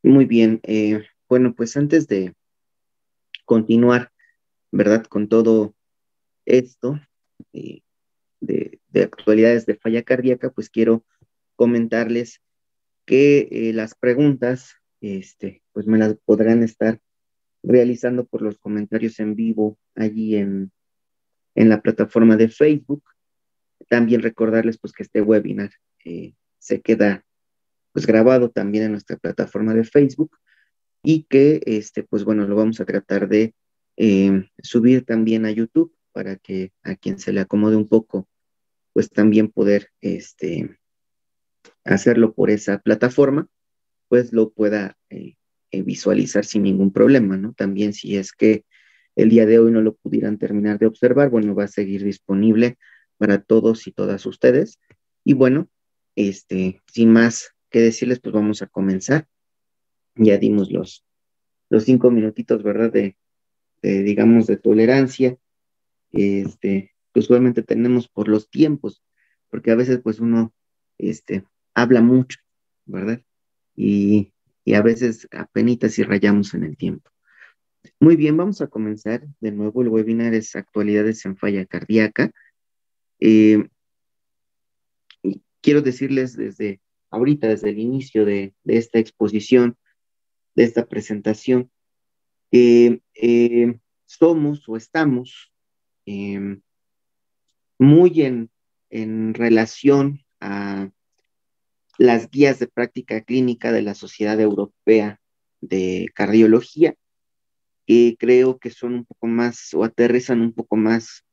Muy bien. Bueno, pues antes de continuar, ¿verdad? Con todo esto eh, de actualidades de falla cardíaca, pues quiero comentarles que las preguntas, pues me las podrán estar realizando por los comentarios en vivo allí en la plataforma de Facebook. También recordarles pues que este webinar se queda pues grabado también en nuestra plataforma de Facebook y que, pues bueno, lo vamos a tratar de subir también a YouTube para que a quien se le acomode un poco, pues también poder, hacerlo por esa plataforma, pues lo pueda visualizar sin ningún problema, ¿no? También si es que el día de hoy no lo pudieran terminar de observar, bueno, va a seguir disponible para todos y todas ustedes. Y bueno, sin más que decirles, pues vamos a comenzar. Ya dimos los 5 minutitos, ¿verdad? Digamos, de tolerancia, que usualmente tenemos por los tiempos, porque a veces pues uno, habla mucho, ¿verdad? Y, y a veces apenitas si rayamos en el tiempo. Muy bien, vamos a comenzar de nuevo. El webinar es Actualidades en Falla Cardíaca. Eh, y quiero decirles desde ahorita, desde el inicio de esta exposición, de esta presentación, que somos o estamos eh, muy en relación a las guías de práctica clínica de la Sociedad Europea de Cardiología, que creo que son un poco más o aterrizan un poco más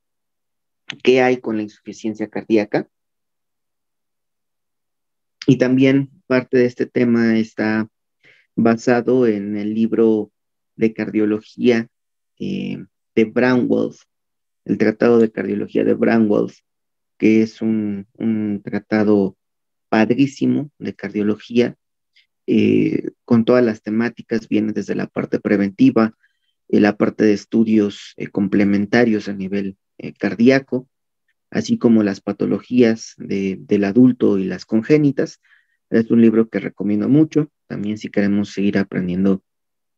qué hay con la insuficiencia cardíaca. Y también parte de este tema está basado en el libro de cardiología de Braunwald, el Tratado de Cardiología de Braunwald, que es un tratado padrísimo de cardiología, con todas las temáticas, viene desde la parte preventiva, la parte de estudios complementarios a nivel cardíaco, así como las patologías del adulto y las congénitas. Es un libro que recomiendo mucho, también si queremos seguir aprendiendo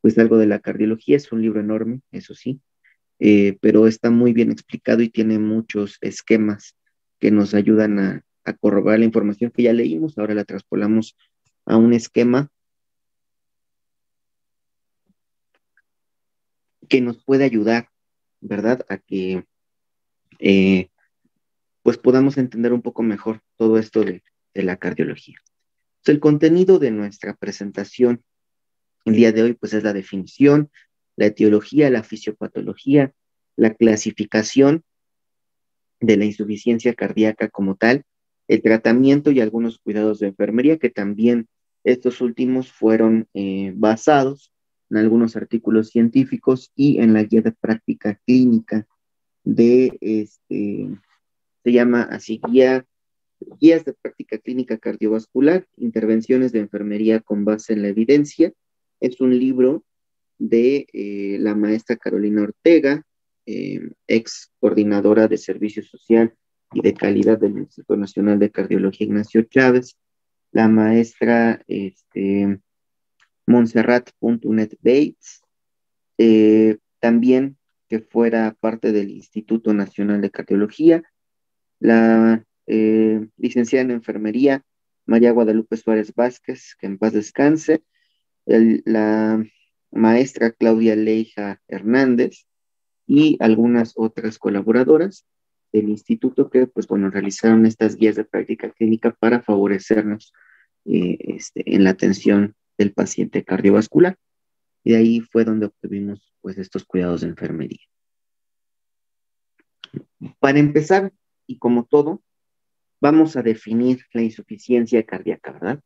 pues algo de la cardiología, es un libro enorme, eso sí, pero está muy bien explicado y tiene muchos esquemas que nos ayudan a corroborar la información que ya leímos, ahora la traspolamos a un esquema que nos puede ayudar, ¿verdad? A que eh, pues podamos entender un poco mejor todo esto de la cardiología. Entonces, el contenido de nuestra presentación el día de hoy pues es la definición, la etiología, la fisiopatología, la clasificación de la insuficiencia cardíaca como tal, el tratamiento y algunos cuidados de enfermería, que también estos últimos fueron basados en algunos artículos científicos y en la guía de práctica clínica de, se llama así, guías de práctica clínica cardiovascular, intervenciones de enfermería con base en la evidencia. Es un libro de la maestra Carolina Ortega, ex coordinadora de Servicio Social y de Calidad del Instituto Nacional de Cardiología Ignacio Chávez, la maestra Montserrat.net Bates, también que fuera parte del Instituto Nacional de Cardiología, la licenciada en enfermería María Guadalupe Suárez Vázquez, que en paz descanse, la maestra Claudia Leija Hernández y algunas otras colaboradoras del instituto que, pues bueno, realizaron estas guías de práctica clínica para favorecernos en la atención del paciente cardiovascular. Y de ahí fue donde obtuvimos, pues, estos cuidados de enfermería. Para empezar, y como todo, vamos a definir la insuficiencia cardíaca, ¿verdad?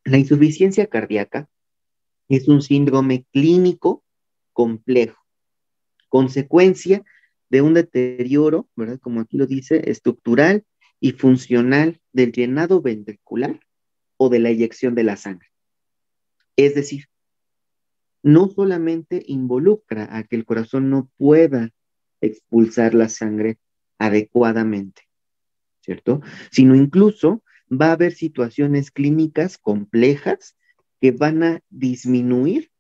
La insuficiencia cardíaca es un síndrome clínico complejo, consecuencia de un deterioro, ¿verdad? Como aquí lo dice, estructural y funcional del llenado ventricular o de la eyección de la sangre. Es decir, no solamente involucra a que el corazón no pueda expulsar la sangre adecuadamente, ¿cierto? Sino incluso va a haber situaciones clínicas complejas que van a disminuir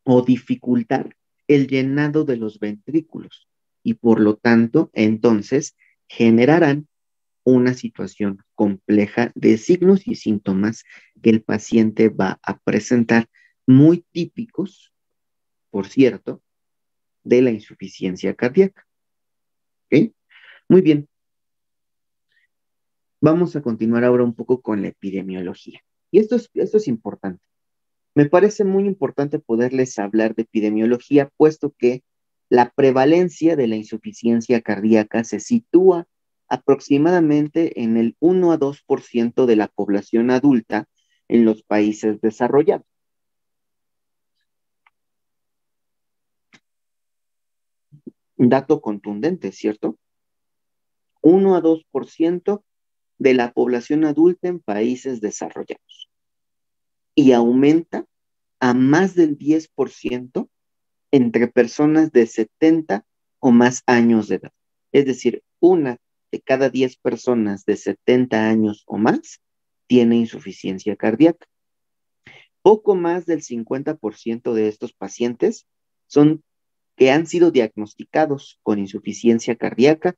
o dificultar el llenado de los ventrículos y por lo tanto, entonces, generarán una situación compleja de signos y síntomas que el paciente va a presentar, muy típicos, por cierto, de la insuficiencia cardíaca. ¿Ok? Muy bien, vamos a continuar ahora un poco con la epidemiología. Y esto es importante. Me parece muy importante poderles hablar de epidemiología, puesto que la prevalencia de la insuficiencia cardíaca se sitúa aproximadamente en el 1 a 2% de la población adulta en los países desarrollados. Un dato contundente, ¿cierto? 1 a 2% de la población adulta en países desarrollados. Y aumenta a más del 10% entre personas de 70 o más años de edad. Es decir, una de cada 10 personas de 70 años o más tiene insuficiencia cardíaca. Poco más del 50% de estos pacientes son que han sido diagnosticados con insuficiencia cardíaca,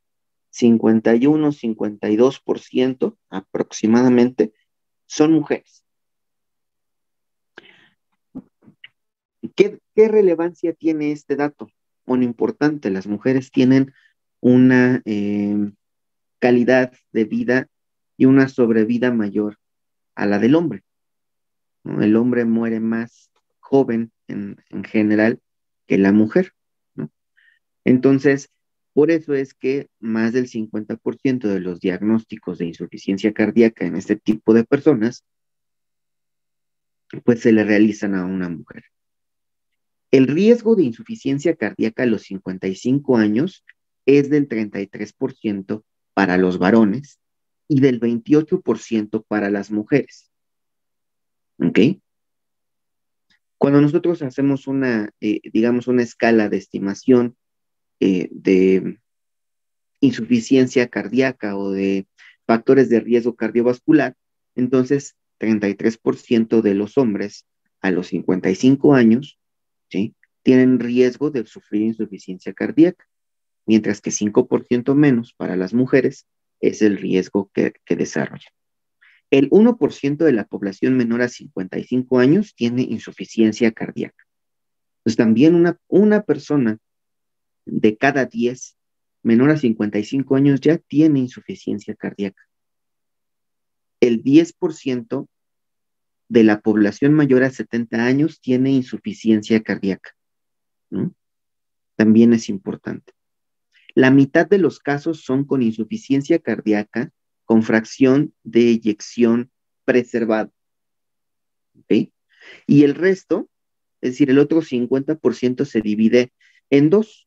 51-52% aproximadamente son mujeres. ¿Qué relevancia tiene este dato? Bueno, importante, las mujeres tienen una calidad de vida y una sobrevida mayor a la del hombre, ¿no? El hombre muere más joven en general que la mujer, ¿no? Entonces, por eso es que más del 50% de los diagnósticos de insuficiencia cardíaca en este tipo de personas, pues se le realizan a una mujer. El riesgo de insuficiencia cardíaca a los 55 años es del 33% para los varones y del 28% para las mujeres. ¿Ok? Cuando nosotros hacemos digamos, una escala de estimación de insuficiencia cardíaca o de factores de riesgo cardiovascular, entonces 33% de los hombres a los 55 años, ¿sí?, tienen riesgo de sufrir insuficiencia cardíaca, mientras que 5% menos para las mujeres es el riesgo que desarrollan. El 1% de la población menor a 55 años tiene insuficiencia cardíaca. Pues también una persona de cada 10 menor a 55 años ya tiene insuficiencia cardíaca. El 10% de la población mayor a 70 años tiene insuficiencia cardíaca, ¿no? También es importante. La mitad de los casos son con insuficiencia cardíaca con fracción de eyección preservada, ¿ok? Y el resto, es decir, el otro 50% se divide en dos,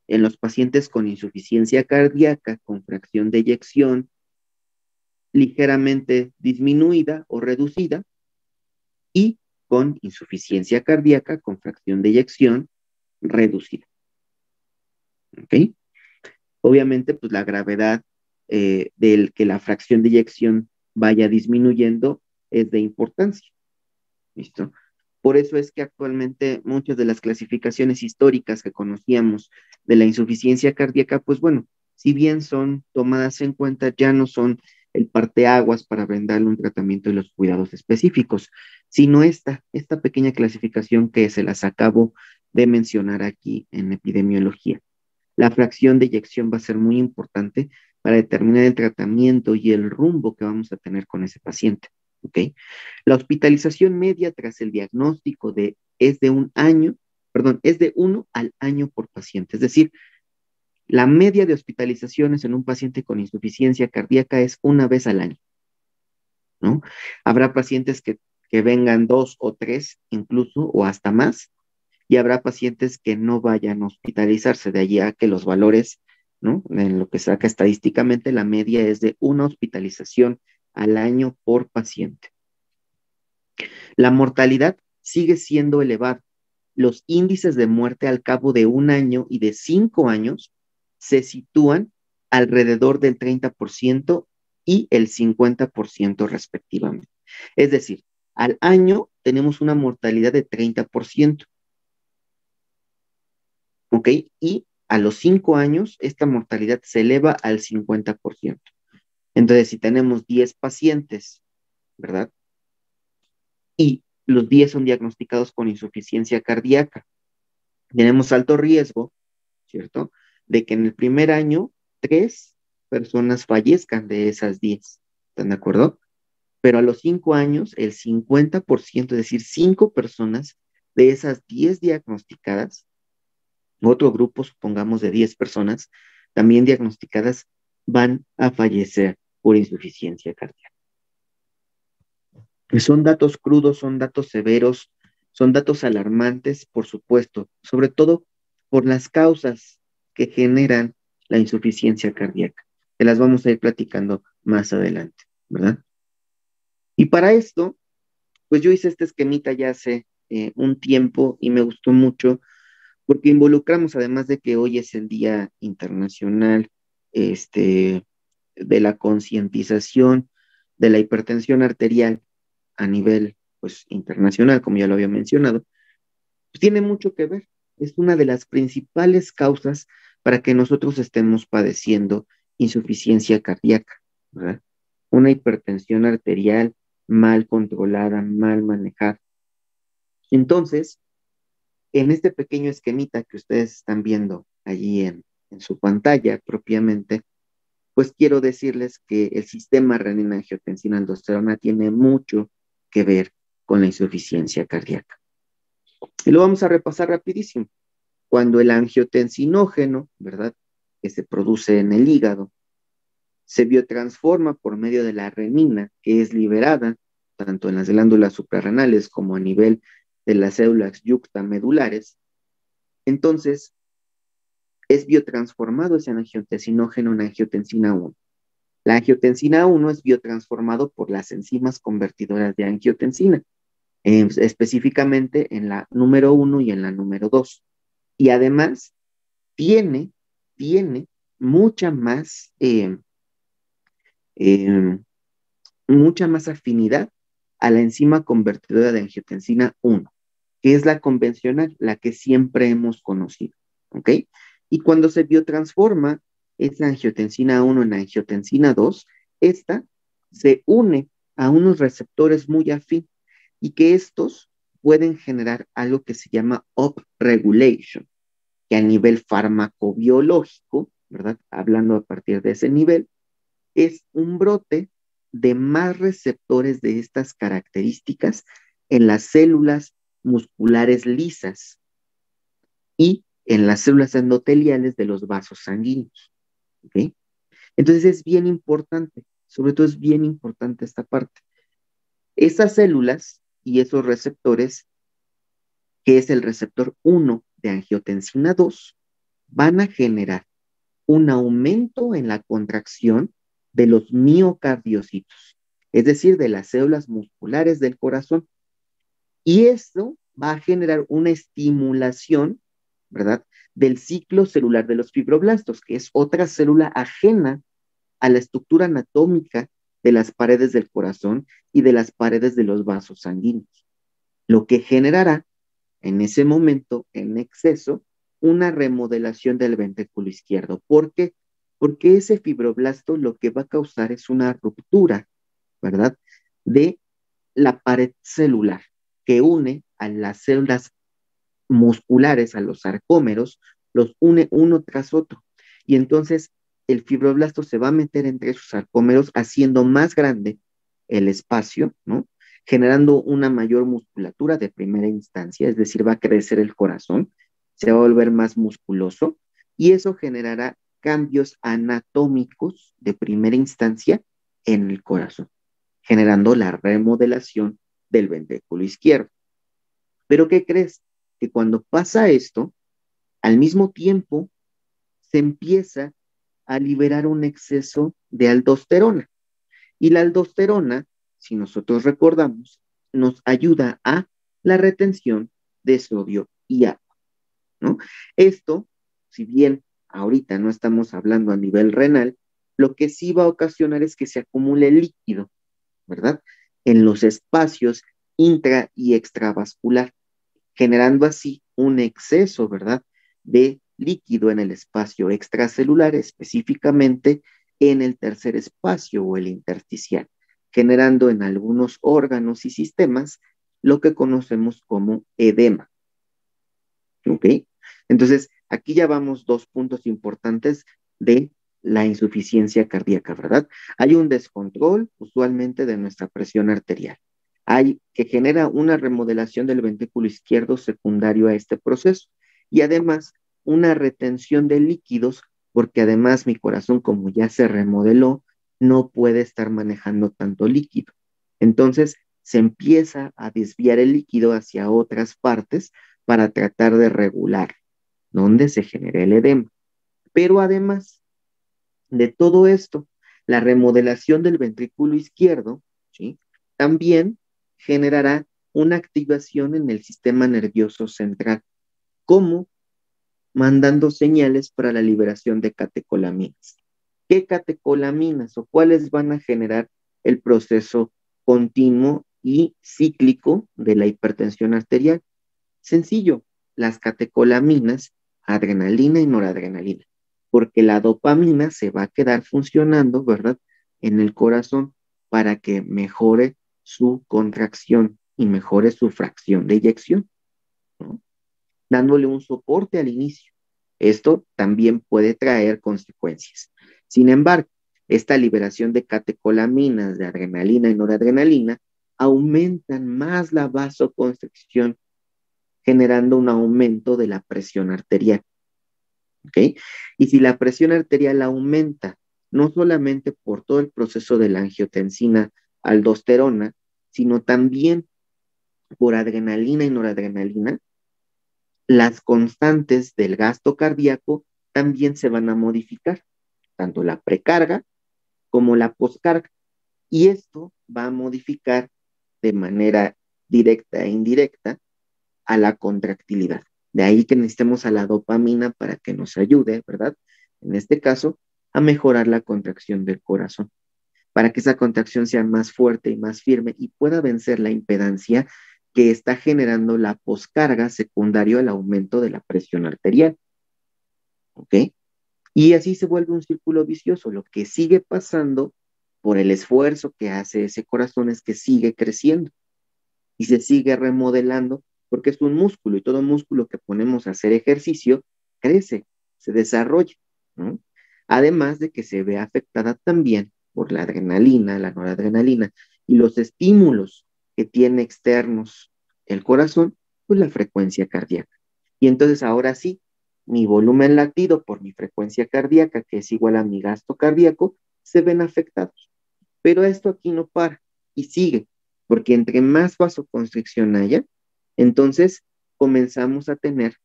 en los pacientes con insuficiencia cardíaca con fracción de eyección ligeramente disminuida o reducida y con insuficiencia cardíaca con fracción de eyección reducida. ¿Ok? Obviamente, pues la gravedad del que la fracción de eyección vaya disminuyendo es de importancia. ¿Listo? Por eso es que actualmente muchas de las clasificaciones históricas que conocíamos de la insuficiencia cardíaca, pues bueno, si bien son tomadas en cuenta, ya no son el parteaguas para brindarle un tratamiento y los cuidados específicos, sino esta pequeña clasificación que se las acabo de mencionar aquí en epidemiología. La fracción de eyección va a ser muy importante para determinar el tratamiento y el rumbo que vamos a tener con ese paciente. ¿Ok? La hospitalización media tras el diagnóstico es de 1 año, perdón, es de 1 al año por paciente. Es decir, la media de hospitalizaciones en un paciente con insuficiencia cardíaca es 1 vez al año, ¿no? Habrá pacientes que vengan 2 o 3 incluso, o hasta más, y habrá pacientes que no vayan a hospitalizarse, de allí a que los valores, ¿no?, en lo que saca estadísticamente, la media es de 1 hospitalización al año por paciente. La mortalidad sigue siendo elevada. Los índices de muerte al cabo de 1 año y de 5 años se sitúan alrededor del 30% y el 50% respectivamente. Es decir, al año tenemos una mortalidad de 30%, ¿ok? Y a los 5 años, esta mortalidad se eleva al 50%. Entonces, si tenemos 10 pacientes, ¿verdad? Y los 10 son diagnosticados con insuficiencia cardíaca, tenemos alto riesgo, ¿cierto? De que en el primer año 3 personas fallezcan de esas 10. ¿Están de acuerdo? Pero a los 5 años, el 50%, es decir, 5 personas de esas 10 diagnosticadas, otro grupo, supongamos, de 10 personas, también diagnosticadas, van a fallecer por insuficiencia cardíaca. Son datos crudos, son datos severos, son datos alarmantes, por supuesto, sobre todo por las causas que generan la insuficiencia cardíaca. Te las vamos a ir platicando más adelante, ¿verdad? Y para esto, pues yo hice este esquemita ya hace un tiempo y me gustó mucho porque involucramos, además de que hoy es el Día Internacional este, de la concientización de la hipertensión arterial a nivel pues, internacional, como ya lo había mencionado, pues tiene mucho que ver. Es una de las principales causas para que nosotros estemos padeciendo insuficiencia cardíaca, ¿verdad? Una hipertensión arterial mal controlada, mal manejada. Entonces, en este pequeño esquemita que ustedes están viendo allí en su pantalla propiamente, pues quiero decirles que el sistema renina-angiotensina-aldosterona tiene mucho que ver con la insuficiencia cardíaca. Y lo vamos a repasar rapidísimo. Cuando el angiotensinógeno, ¿verdad?, que se produce en el hígado, se biotransforma por medio de la renina, que es liberada tanto en las glándulas suprarrenales como a nivel de las células yuxtamedulares, entonces es biotransformado ese angiotensinógeno en angiotensina 1. La angiotensina 1 es biotransformado por las enzimas convertidoras de angiotensina, específicamente en la número 1 y en la número 2. Y además tiene, tiene mucha más, eh, mucha más afinidad a la enzima convertidora de angiotensina 1, que es la convencional, la que siempre hemos conocido, ¿ok? Y cuando se biotransforma esa angiotensina 1 en angiotensina 2, esta se une a unos receptores muy afín y que estos pueden generar algo que se llama upregulation, que a nivel farmacobiológico, ¿verdad? Hablando a partir de ese nivel, es un brote de más receptores de estas características en las células musculares lisas y en las células endoteliales de los vasos sanguíneos. ¿Okay? Entonces es bien importante, sobre todo es bien importante esta parte. Esas células y esos receptores, que es el receptor 1 de angiotensina 2, van a generar un aumento en la contracción de los miocardiocitos, es decir, de las células musculares del corazón. Y esto va a generar una estimulación, ¿verdad?, del ciclo celular de los fibroblastos, que es otra célula ajena a la estructura anatómica de las paredes del corazón y de las paredes de los vasos sanguíneos, lo que generará en ese momento, en exceso, una remodelación del ventrículo izquierdo. ¿Por qué? Porque ese fibroblasto lo que va a causar es una ruptura, ¿verdad?, de la pared celular que une a las células musculares, a los sarcómeros, los une uno tras otro. Y entonces el fibroblasto se va a meter entre esos sarcómeros haciendo más grande el espacio, ¿no?, generando una mayor musculatura de primera instancia, es decir, va a crecer el corazón, se va a volver más musculoso y eso generará cambios anatómicos de primera instancia en el corazón, generando la remodelación del ventrículo izquierdo. Pero ¿qué crees? Que cuando pasa esto, al mismo tiempo se empieza a liberar un exceso de aldosterona. Y la aldosterona, si nosotros recordamos, nos ayuda a la retención de sodio y agua, ¿no? Esto, si bien ahorita no estamos hablando a nivel renal, Lo que sí va a ocasionar es que se acumule líquido, ¿verdad? En los espacios intra y extravascular, generando así un exceso, ¿verdad? De líquido en el espacio extracelular, específicamente en el tercer espacio o el intersticial, generando en algunos órganos y sistemas lo que conocemos como edema. ¿Ok? Entonces, aquí ya vamos dos puntos importantes de la insuficiencia cardíaca, ¿verdad? Hay un descontrol usualmente de nuestra presión arterial. Hay que genera una remodelación del ventrículo izquierdo secundario a este proceso y además una retención de líquidos porque además mi corazón como ya se remodeló no puede estar manejando tanto líquido. Entonces se empieza a desviar el líquido hacia otras partes para tratar de regular dónde se genera el edema. Pero además de todo esto, la remodelación del ventrículo izquierdo, ¿sí? También generará una activación en el sistema nervioso central, como mandando señales para la liberación de catecolaminas. ¿Qué catecolaminas o cuáles van a generar el proceso continuo y cíclico de la hipertensión arterial? Sencillo, las catecolaminas, adrenalina y noradrenalina, porque la dopamina se va a quedar funcionando, ¿verdad? En el corazón para que mejore su contracción y mejore su fracción de eyección, ¿no? Dándole un soporte al inicio. Esto también puede traer consecuencias. Sin embargo, esta liberación de catecolaminas, de adrenalina y noradrenalina, aumentan más la vasoconstricción generando un aumento de la presión arterial. ¿Ok? Y si la presión arterial aumenta, no solamente por todo el proceso de la angiotensina aldosterona, sino también por adrenalina y noradrenalina, las constantes del gasto cardíaco también se van a modificar, tanto la precarga como la poscarga. Y esto va a modificar de manera directa e indirecta a la contractilidad. De ahí que necesitemos a la dopamina para que nos ayude, ¿verdad? En este caso, a mejorar la contracción del corazón, para que esa contracción sea más fuerte y más firme y pueda vencer la impedancia que está generando la poscarga secundario al aumento de la presión arterial. ¿Ok? Y así se vuelve un círculo vicioso. Lo que sigue pasando por el esfuerzo que hace ese corazón es que sigue creciendo y se sigue remodelando porque es un músculo y todo músculo que ponemos a hacer ejercicio crece, se desarrolla, ¿no? Además de que se ve afectada también por la adrenalina, la noradrenalina y los estímulos que tiene externos el corazón, pues la frecuencia cardíaca. Y entonces ahora sí, mi volumen latido por mi frecuencia cardíaca, que es igual a mi gasto cardíaco, se ven afectados. Pero esto aquí no para y sigue, porque entre más vasoconstricción haya, entonces comenzamos a tener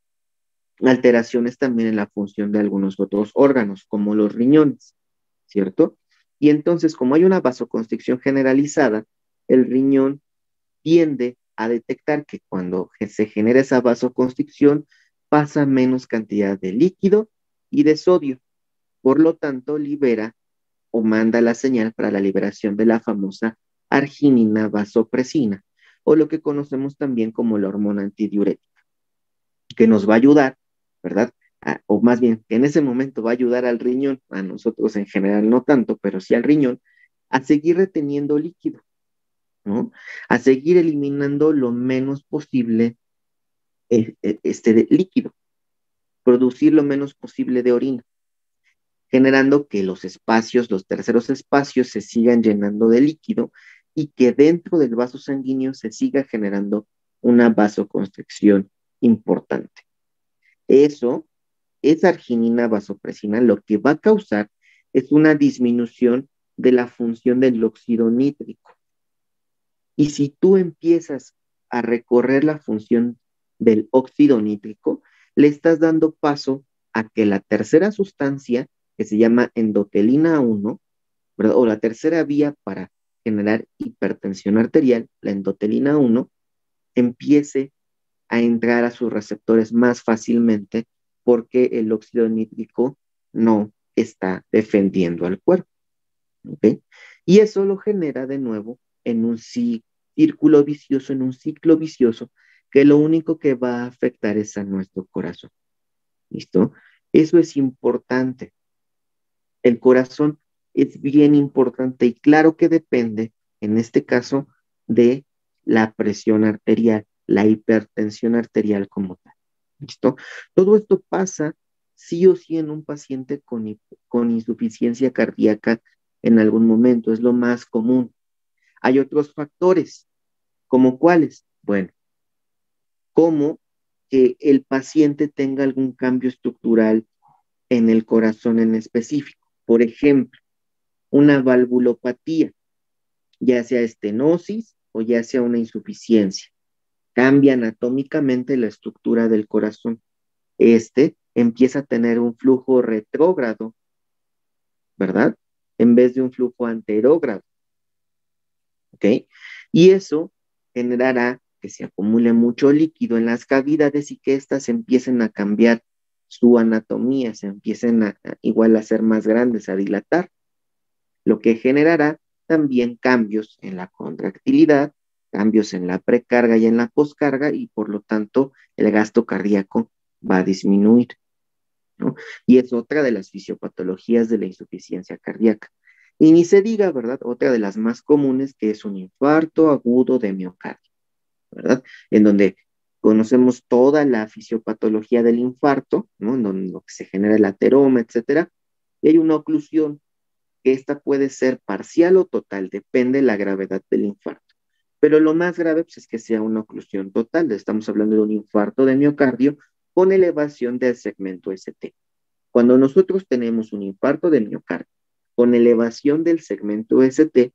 alteraciones también en la función de algunos otros órganos, como los riñones, ¿cierto? Y entonces, como hay una vasoconstricción generalizada, el riñón tiende a detectar que cuando se genera esa vasoconstricción, pasa menos cantidad de líquido y de sodio. Por lo tanto, libera o manda la señal para la liberación de la famosa arginina vasopresina, o lo que conocemos también como la hormona antidiurética, que nos va a ayudar, ¿verdad? O más bien, que en ese momento va a ayudar al riñón, a nosotros en general no tanto, pero sí al riñón, a seguir reteniendo líquido, ¿no? A seguir eliminando lo menos posible de líquido, producir lo menos posible de orina, generando que los espacios, los terceros espacios se sigan llenando de líquido y que dentro del vaso sanguíneo se siga generando una vasoconstricción importante. Eso, esa arginina vasopresina, lo que va a causar es una disminución de la función del óxido nítrico. Y si tú empiezas a recorrer la función del óxido nítrico, le estás dando paso a que la tercera sustancia, que se llama endotelina 1, ¿verdad? O la tercera vía para generar hipertensión arterial, la endotelina 1, empiece a entrar a sus receptores más fácilmente porque el óxido nítrico no está defendiendo al cuerpo. ¿Ok? Y eso lo genera de nuevo en un círculo vicioso, en un ciclo vicioso, que lo único que va a afectar es a nuestro corazón. ¿Listo? Eso es importante. El corazón es bien importante y claro que depende, en este caso, de la presión arterial, la hipertensión arterial como tal. ¿Listo? Todo esto pasa sí o sí en un paciente con insuficiencia cardíaca en algún momento, es lo más común. Hay otros factores, ¿como cuáles? Bueno, como que el paciente tenga algún cambio estructural en el corazón en específico. Por ejemplo, una valvulopatía, ya sea estenosis o ya sea una insuficiencia. Cambia anatómicamente la estructura del corazón. Este empieza a tener un flujo retrógrado, ¿verdad? En vez de un flujo anterógrado, ¿ok? Y eso generará que se acumule mucho líquido en las cavidades y que éstas empiecen a cambiar su anatomía, se empiecen igual a ser más grandes, a dilatar, lo que generará también cambios en la contractilidad, cambios en la precarga y en la poscarga y por lo tanto el gasto cardíaco va a disminuir, ¿no? Y es otra de las fisiopatologías de la insuficiencia cardíaca. Y ni se diga, ¿verdad? Otra de las más comunes que es un infarto agudo de miocardio, ¿verdad? En donde conocemos toda la fisiopatología del infarto, ¿no? En donde lo que se genera el ateroma, etcétera, y hay una oclusión que esta puede ser parcial o total, depende de la gravedad del infarto. Pero lo más grave pues, es que sea una oclusión total. Estamos hablando de un infarto de miocardio con elevación del segmento ST. Cuando nosotros tenemos un infarto de miocardio con elevación del segmento ST,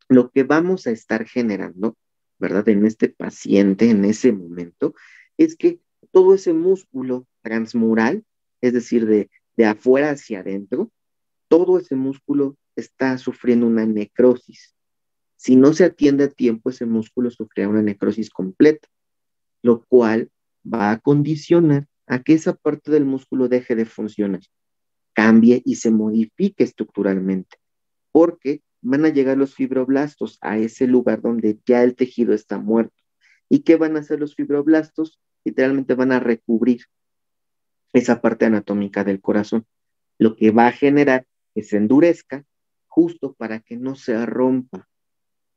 lo que vamos a estar generando, ¿verdad? En este paciente, en ese momento, es que todo ese músculo transmural, es decir, de afuera hacia adentro, todo ese músculo está sufriendo una necrosis. Si no se atiende a tiempo, ese músculo sufrirá una necrosis completa, lo cual va a condicionar a que esa parte del músculo deje de funcionar, cambie y se modifique estructuralmente, porque van a llegar los fibroblastos a ese lugar donde ya el tejido está muerto. ¿Y qué van a hacer los fibroblastos? Literalmente van a recubrir esa parte anatómica del corazón, lo que va a generar que se endurezca justo para que no se rompa,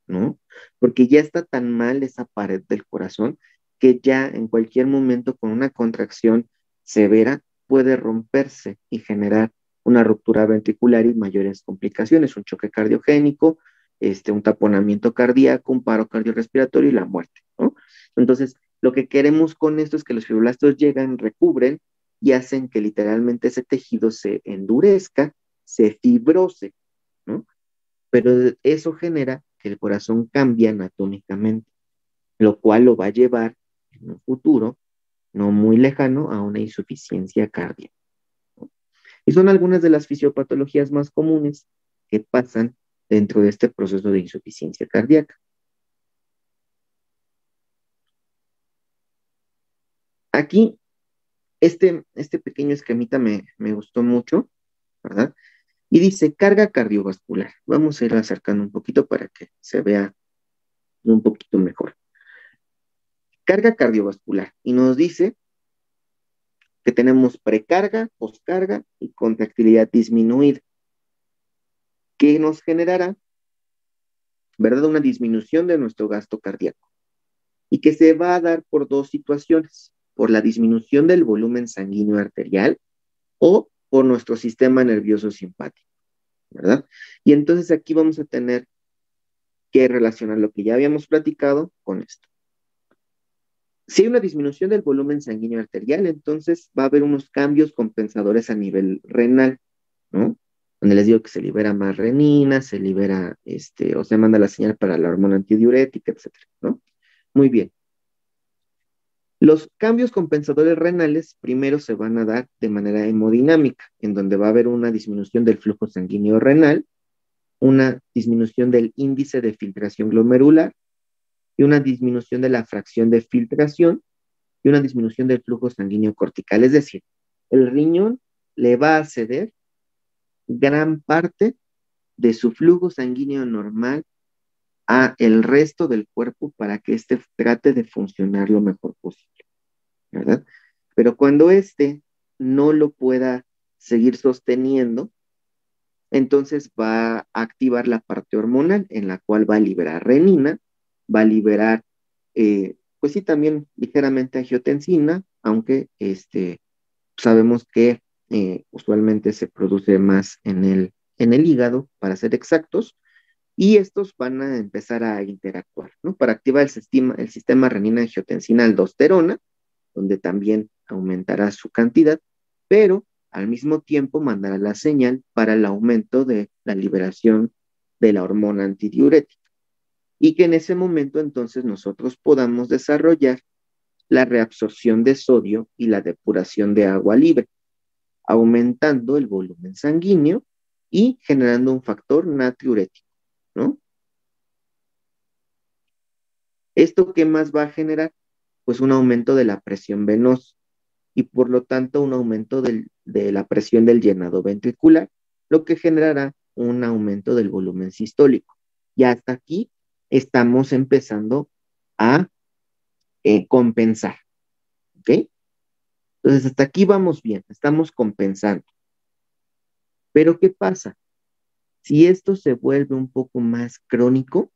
¿no? Porque ya está tan mal esa pared del corazón que ya en cualquier momento con una contracción severa puede romperse y generar una ruptura ventricular y mayores complicaciones, un choque cardiogénico, un taponamiento cardíaco, un paro cardiorrespiratorio y la muerte, ¿no? Entonces, lo que queremos con esto es que los fibroblastos llegan, recubren y hacen que literalmente ese tejido se endurezca, se fibrose, ¿no? Pero eso genera que el corazón cambie anatómicamente, lo cual lo va a llevar en un futuro no muy lejano a una insuficiencia cardíaca. Y son algunas de las fisiopatologías más comunes que pasan dentro de este proceso de insuficiencia cardíaca. Aquí, este pequeño esquemita me gustó mucho, ¿verdad? Y dice carga cardiovascular. Vamos a ir acercando un poquito para que se vea un poquito mejor. Carga cardiovascular. Y nos dice que tenemos precarga, poscarga y contractilidad disminuida, que nos generará, ¿verdad?, una disminución de nuestro gasto cardíaco y que se va a dar por dos situaciones, por la disminución del volumen sanguíneo arterial o por nuestro sistema nervioso simpático, ¿verdad? Y entonces aquí vamos a tener que relacionar lo que ya habíamos platicado con esto. Si hay una disminución del volumen sanguíneo arterial, entonces va a haber unos cambios compensadores a nivel renal, ¿no? Donde les digo que se libera más renina, se libera, o se manda la señal para la hormona antidiurética, etcétera, ¿no? Muy bien. Los cambios compensadores renales primero se van a dar de manera hemodinámica, en donde va a haber una disminución del flujo sanguíneo renal, una disminución del índice de filtración glomerular y una disminución de la fracción de filtración y una disminución del flujo sanguíneo cortical. Es decir, el riñón le va a ceder gran parte de su flujo sanguíneo normal a el resto del cuerpo para que éste trate de funcionar lo mejor posible, ¿verdad? Pero cuando éste no lo pueda seguir sosteniendo, entonces va a activar la parte hormonal en la cual va a liberar renina, va a liberar, pues sí, también ligeramente angiotensina, aunque sabemos que usualmente se produce más en el hígado, para ser exactos, y estos van a empezar a interactuar, ¿no? Para activar el sistema renina-angiotensina-aldosterona, donde también aumentará su cantidad, pero al mismo tiempo mandará la señal para el aumento de la liberación de la hormona antidiurética y que en ese momento entonces nosotros podamos desarrollar la reabsorción de sodio y la depuración de agua libre, aumentando el volumen sanguíneo y generando un factor natriurético, ¿no? ¿Esto qué más va a generar? Pues un aumento de la presión venosa y por lo tanto un aumento de la presión del llenado ventricular, lo que generará un aumento del volumen sistólico. Y hasta aquí estamos empezando a compensar, ¿ok? Entonces hasta aquí vamos bien, estamos compensando. Pero ¿qué pasa? Si esto se vuelve un poco más crónico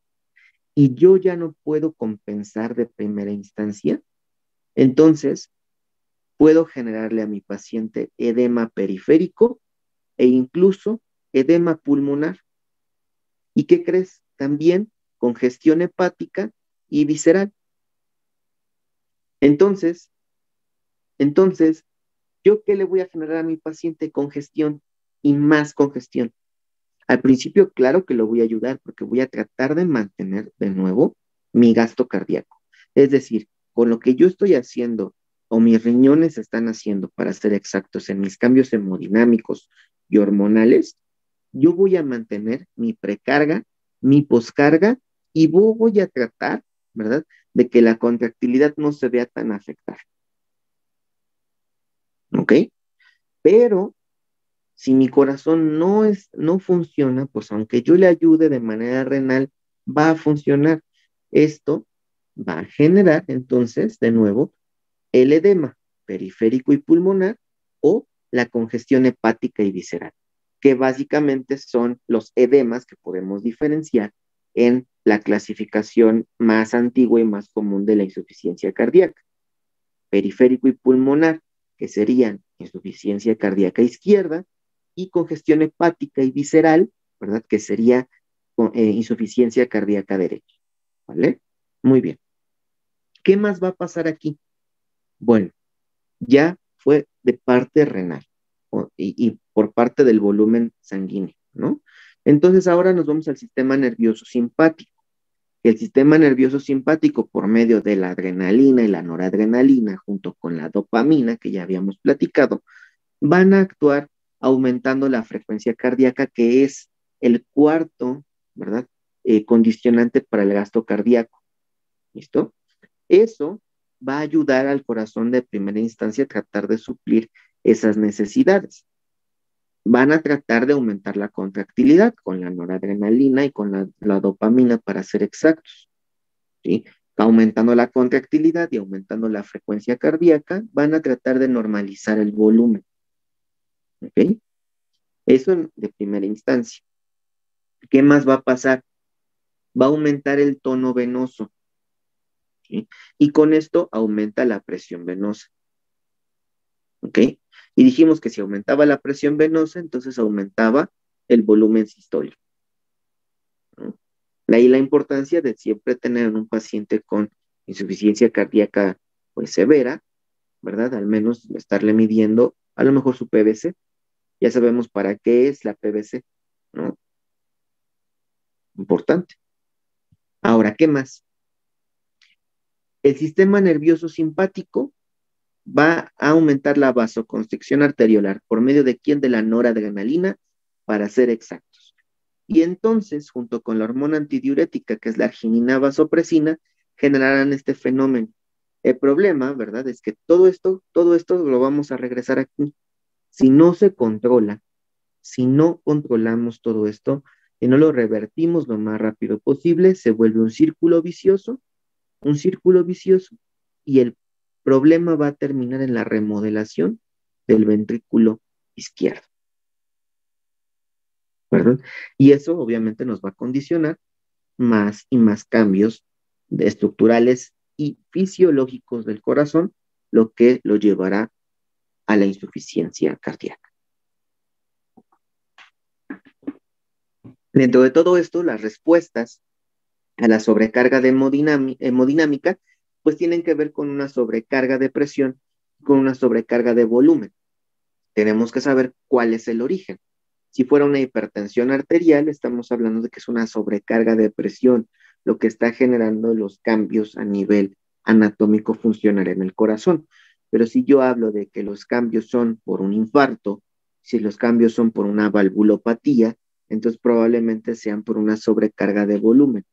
y yo ya no puedo compensar de primera instancia, entonces puedo generarle a mi paciente edema periférico e incluso edema pulmonar. ¿Y qué crees? También congestión hepática y visceral. Entonces, entonces, ¿yo qué le voy a generar a mi paciente? Congestión y más congestión. Al principio, claro que lo voy a ayudar porque voy a tratar de mantener de nuevo mi gasto cardíaco. Es decir, con lo que yo estoy haciendo o mis riñones están haciendo, para ser exactos, en mis cambios hemodinámicos y hormonales, yo voy a mantener mi precarga, mi poscarga y voy a tratar, ¿verdad?, de que la contractilidad no se vea tan afectada. ¿Ok? Pero si mi corazón no funciona, pues aunque yo le ayude de manera renal, va a funcionar. Esto va a generar entonces, de nuevo, el edema periférico y pulmonar o la congestión hepática y visceral, que básicamente son los edemas que podemos diferenciar en la clasificación más antigua y más común de la insuficiencia cardíaca. Periférico y pulmonar, que serían insuficiencia cardíaca izquierda, y congestión hepática y visceral, ¿verdad? Que sería insuficiencia cardíaca derecha, ¿vale? Muy bien. ¿Qué más va a pasar aquí? Bueno, ya fue de parte renal y por parte del volumen sanguíneo, ¿no? Entonces ahora nos vamos al sistema nervioso simpático. El sistema nervioso simpático, por medio de la adrenalina y la noradrenalina, junto con la dopamina que ya habíamos platicado, van a actuar aumentando la frecuencia cardíaca, que es el cuarto, ¿verdad? Condicionante para el gasto cardíaco. ¿Listo? Eso va a ayudar al corazón de primera instancia a tratar de suplir esas necesidades. Van a tratar de aumentar la contractilidad con la noradrenalina y con la dopamina, para ser exactos, ¿sí? Aumentando la contractilidad y aumentando la frecuencia cardíaca, van a tratar de normalizar el volumen, ¿ok? Eso de primera instancia. ¿Qué más va a pasar? Va a aumentar el tono venoso, ¿sí? Y con esto aumenta la presión venosa, ¿ok? Y dijimos que si aumentaba la presión venosa, entonces aumentaba el volumen sistólico, ¿no? De ahí la importancia de siempre tener en un paciente con insuficiencia cardíaca pues severa, ¿verdad? Al menos estarle midiendo a lo mejor su PVC. Ya sabemos para qué es la PVC, ¿no? Importante. Ahora, ¿qué más? El sistema nervioso simpático va a aumentar la vasoconstricción arteriolar. ¿Por medio de quién? De la noradrenalina, para ser exactos. Y entonces, junto con la hormona antidiurética, que es la arginina vasopresina, generarán este fenómeno. El problema, ¿verdad?, es que todo esto lo vamos a regresar aquí. Si no se controla, si no controlamos todo esto y no lo revertimos lo más rápido posible, se vuelve un círculo vicioso, y el problema va a terminar en la remodelación del ventrículo izquierdo, ¿verdad? Y eso obviamente nos va a condicionar más y más cambios estructurales y fisiológicos del corazón, lo que lo llevará a la insuficiencia cardíaca. Dentro de todo esto, las respuestas a la sobrecarga de hemodinámica, pues tienen que ver con una sobrecarga de presión, con una sobrecarga de volumen. Tenemos que saber cuál es el origen. Si fuera una hipertensión arterial, estamos hablando de que es una sobrecarga de presión, lo que está generando los cambios a nivel anatómico funcional en el corazón. Pero si yo hablo de que los cambios son por un infarto, si los cambios son por una valvulopatía, entonces probablemente sean por una sobrecarga de volumen,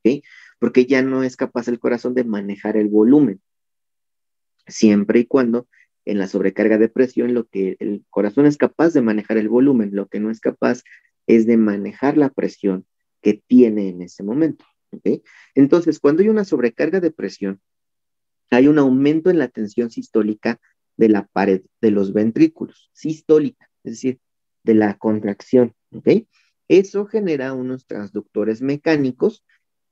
¿ok? Porque ya no es capaz el corazón de manejar el volumen, siempre y cuando en la sobrecarga de presión lo que el corazón es capaz de manejar el volumen, lo que no es capaz es de manejar la presión que tiene en ese momento, ¿ok? Entonces, cuando hay una sobrecarga de presión, hay un aumento en la tensión sistólica de la pared de los ventrículos, sistólica, es decir, de la contracción, ¿ok? Eso genera unos transductores mecánicos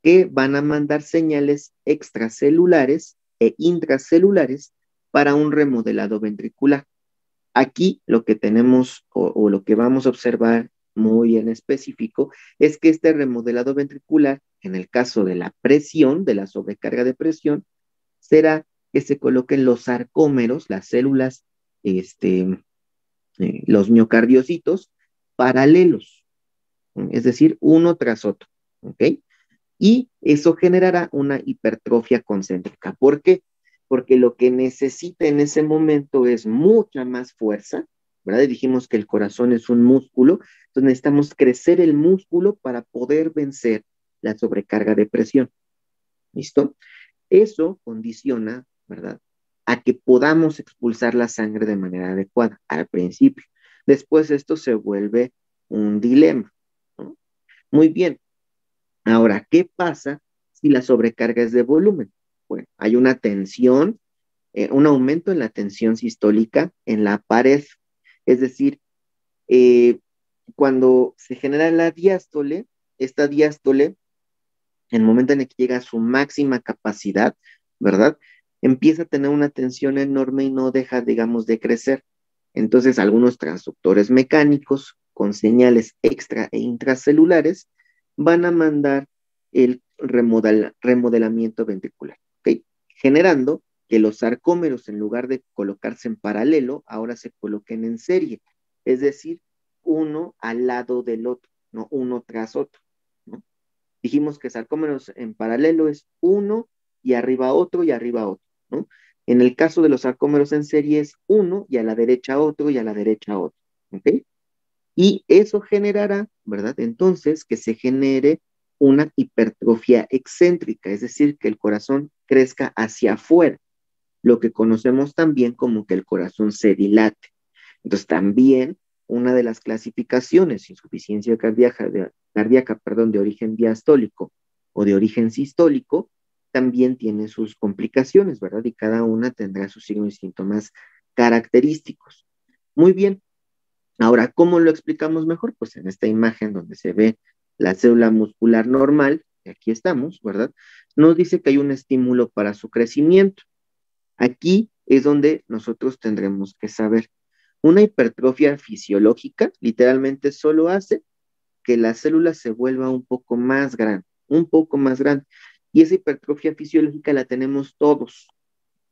que van a mandar señales extracelulares e intracelulares para un remodelado ventricular. Aquí lo que tenemos o lo que vamos a observar muy en específico es que este remodelado ventricular, en el caso de la presión, de la sobrecarga de presión, será que se coloquen los sarcómeros, las células, los miocardiocitos paralelos, es decir, uno tras otro, ¿ok? Y eso generará una hipertrofia concéntrica. ¿Por qué? Porque lo que necesita en ese momento es mucha más fuerza, ¿verdad? Y dijimos que el corazón es un músculo, entonces necesitamos crecer el músculo para poder vencer la sobrecarga de presión. ¿Listo? Eso condiciona, ¿verdad?, a que podamos expulsar la sangre de manera adecuada al principio. Después esto se vuelve un dilema, ¿no? Muy bien. Ahora, ¿qué pasa si la sobrecarga es de volumen? Bueno, hay una tensión, un aumento en la tensión sistólica en la pared. Es decir, eh, cuando se genera la diástole, esta diástole, en el momento en el que llega a su máxima capacidad, ¿verdad? Empieza a tener una tensión enorme y no deja, digamos, de crecer. Entonces, algunos transductores mecánicos con señales extra e intracelulares van a mandar el remodelamiento ventricular, ¿ok? Generando que los sarcómeros, en lugar de colocarse en paralelo, ahora se coloquen en serie, es decir, uno al lado del otro, no uno tras otro, ¿no? Dijimos que sarcómeros en paralelo es uno y arriba otro, ¿no? En el caso de los sarcómeros en serie es uno y a la derecha otro y a la derecha otro, ¿ok? Y eso generará, ¿verdad? Entonces, que se genere una hipertrofia excéntrica, es decir, que el corazón crezca hacia afuera, lo que conocemos también como que el corazón se dilate. Entonces, también una de las clasificaciones, insuficiencia cardíaca, perdón, de origen diastólico o de origen sistólico, también tiene sus complicaciones, ¿verdad? Y cada una tendrá sus signos y síntomas característicos. Muy bien. Ahora, ¿cómo lo explicamos mejor? Pues en esta imagen donde se ve la célula muscular normal, y aquí estamos, ¿verdad? Nos dice que hay un estímulo para su crecimiento. Aquí es donde nosotros tendremos que saber. Una hipertrofia fisiológica literalmente solo hace que la célula se vuelva un poco más grande. Y esa hipertrofia fisiológica la tenemos todos,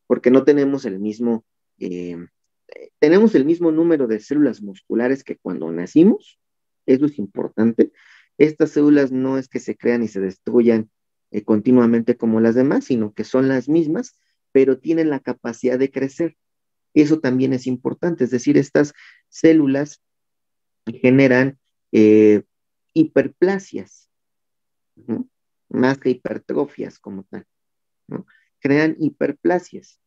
porque no eh, tenemos el mismo número de células musculares que cuando nacimos. Eso es importante. Estas células no es que se crean y se destruyan continuamente como las demás, sino que son las mismas, pero tienen la capacidad de crecer. Eso también es importante, es decir, estas células generan eh, hiperplasias, ¿no? Más que hipertrofias como tal, ¿no? Crean hiperplasias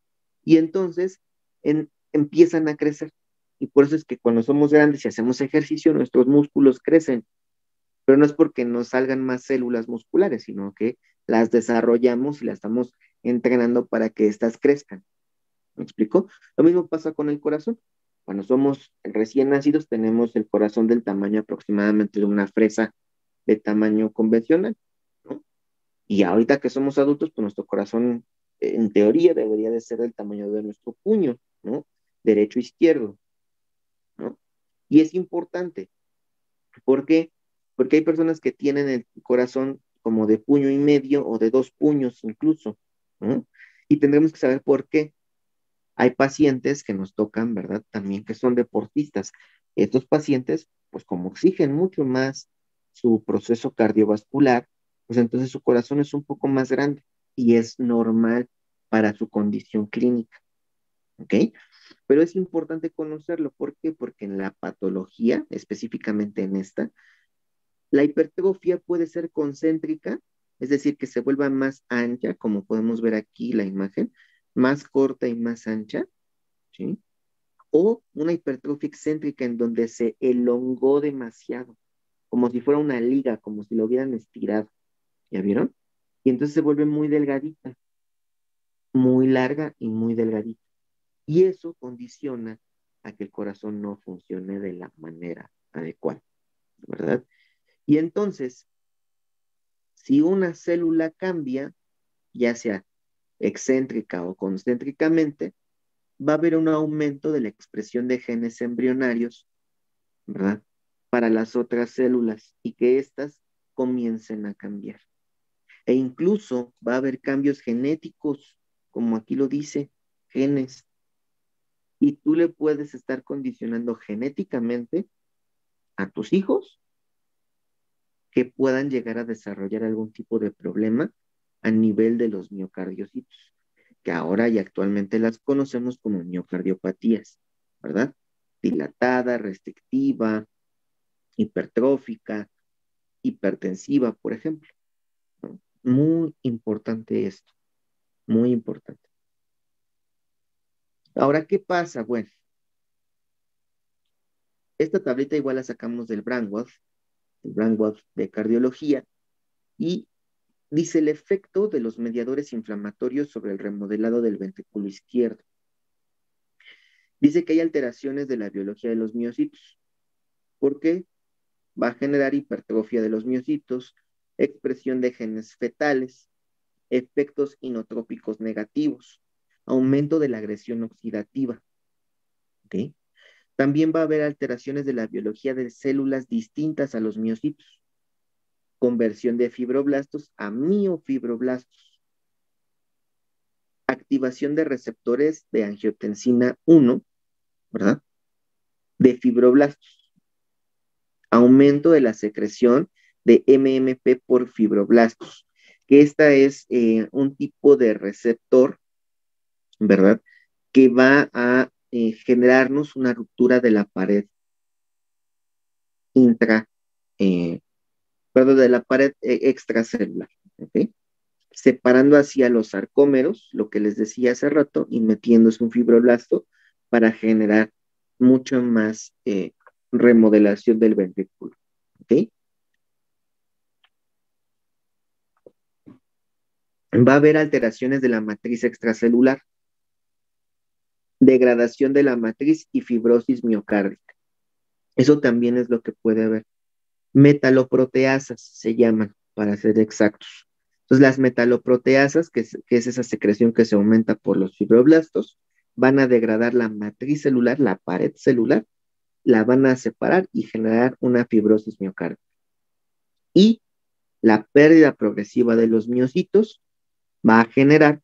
y entonces empiezan a crecer. Y por eso es que cuando somos grandes y hacemos ejercicio, nuestros músculos crecen, pero no es porque nos salgan más células musculares, sino que las desarrollamos y las estamos entrenando para que éstas crezcan. ¿Me explico? Lo mismo pasa con el corazón. Cuando somos recién nacidos, tenemos el corazón del tamaño aproximadamente de una fresa de tamaño convencional, ¿no? Y ahorita que somos adultos, pues nuestro corazón, en teoría, debería de ser del tamaño de nuestro puño, ¿no? Derecho e izquierdo, ¿no? Y es importante. ¿Por qué? Porque hay personas que tienen el corazón como de puño y medio o de dos puños incluso, ¿no? Y tendremos que saber por qué. Hay pacientes que nos tocan, ¿verdad? También que son deportistas. Estos pacientes, pues como exigen mucho más su proceso cardiovascular, pues entonces su corazón es un poco más grande y es normal para su condición clínica, ¿ok? Pero es importante conocerlo. ¿Por qué? Porque en la patología, específicamente en esta, la hipertrofia puede ser concéntrica, es decir, que se vuelva más ancha, como podemos ver aquí la imagen, más corta y más ancha, ¿sí? O una hipertrofia excéntrica en donde se elongó demasiado, como si fuera una liga, como si lo hubieran estirado. ¿Ya vieron? Y entonces se vuelve muy delgadita, muy larga y muy delgadita. Y eso condiciona a que el corazón no funcione de la manera adecuada, ¿verdad? Y entonces, si una célula cambia, ya sea excéntrica o concéntricamente, va a haber un aumento de la expresión de genes embrionarios, ¿verdad? Para las otras células y que éstas comiencen a cambiar. E incluso va a haber cambios genéticos, como aquí lo dice, genes. Y tú le puedes estar condicionando genéticamente a tus hijos que puedan llegar a desarrollar algún tipo de problema a nivel de los miocardiocitos, que ahora y actualmente las conocemos como miocardiopatías, ¿verdad? Dilatada, restrictiva, hipertrófica, hipertensiva, por ejemplo, ¿no? Muy importante esto, muy importante. Ahora, ¿qué pasa? Bueno, esta tablita igual la sacamos del Brainwave, el Brainwave de cardiología, y dice el efecto de los mediadores inflamatorios sobre el remodelado del ventrículo izquierdo. Dice que hay alteraciones de la biología de los miocitos. ¿Por qué? Va a generar hipertrofia de los miocitos, expresión de genes fetales, efectos inotrópicos negativos, aumento de la agresión oxidativa. ¿Okay? También va a haber alteraciones de la biología de células distintas a los miocitos, conversión de fibroblastos a miofibroblastos, activación de receptores de angiotensina 1, ¿verdad? De fibroblastos, aumento de la secreción de MMP por fibroblastos, que esta es un tipo de receptor, ¿verdad? Que va a generarnos una ruptura de la pared intra, eh, perdón, de la pared extracelular, ¿ok? Separando así a los sarcómeros, lo que les decía hace rato, y metiéndose un fibroblasto para generar mucho más remodelación del ventrículo, ¿ok? Va a haber alteraciones de la matriz extracelular, degradación de la matriz y fibrosis miocárdica. Eso también es lo que puede haber. Metaloproteasas se llaman, para ser exactos. Entonces, las metaloproteasas, que es esa secreción que se aumenta por los fibroblastos, van a degradar la matriz celular, la pared celular, la van a separar y generar una fibrosis miocárdica. Y la pérdida progresiva de los miocitos va a generar,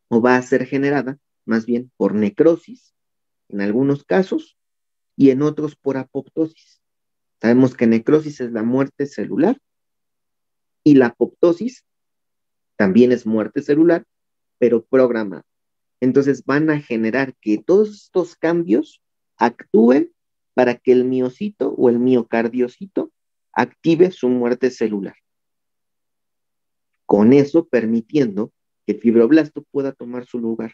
o va a ser generada, más bien por necrosis, en algunos casos, y en otros por apoptosis. Sabemos que necrosis es la muerte celular y la apoptosis también es muerte celular, pero programada. Entonces van a generar que todos estos cambios actúen para que el miocito o el miocardiocito active su muerte celular. Con eso permitiendo que el fibroblasto pueda tomar su lugar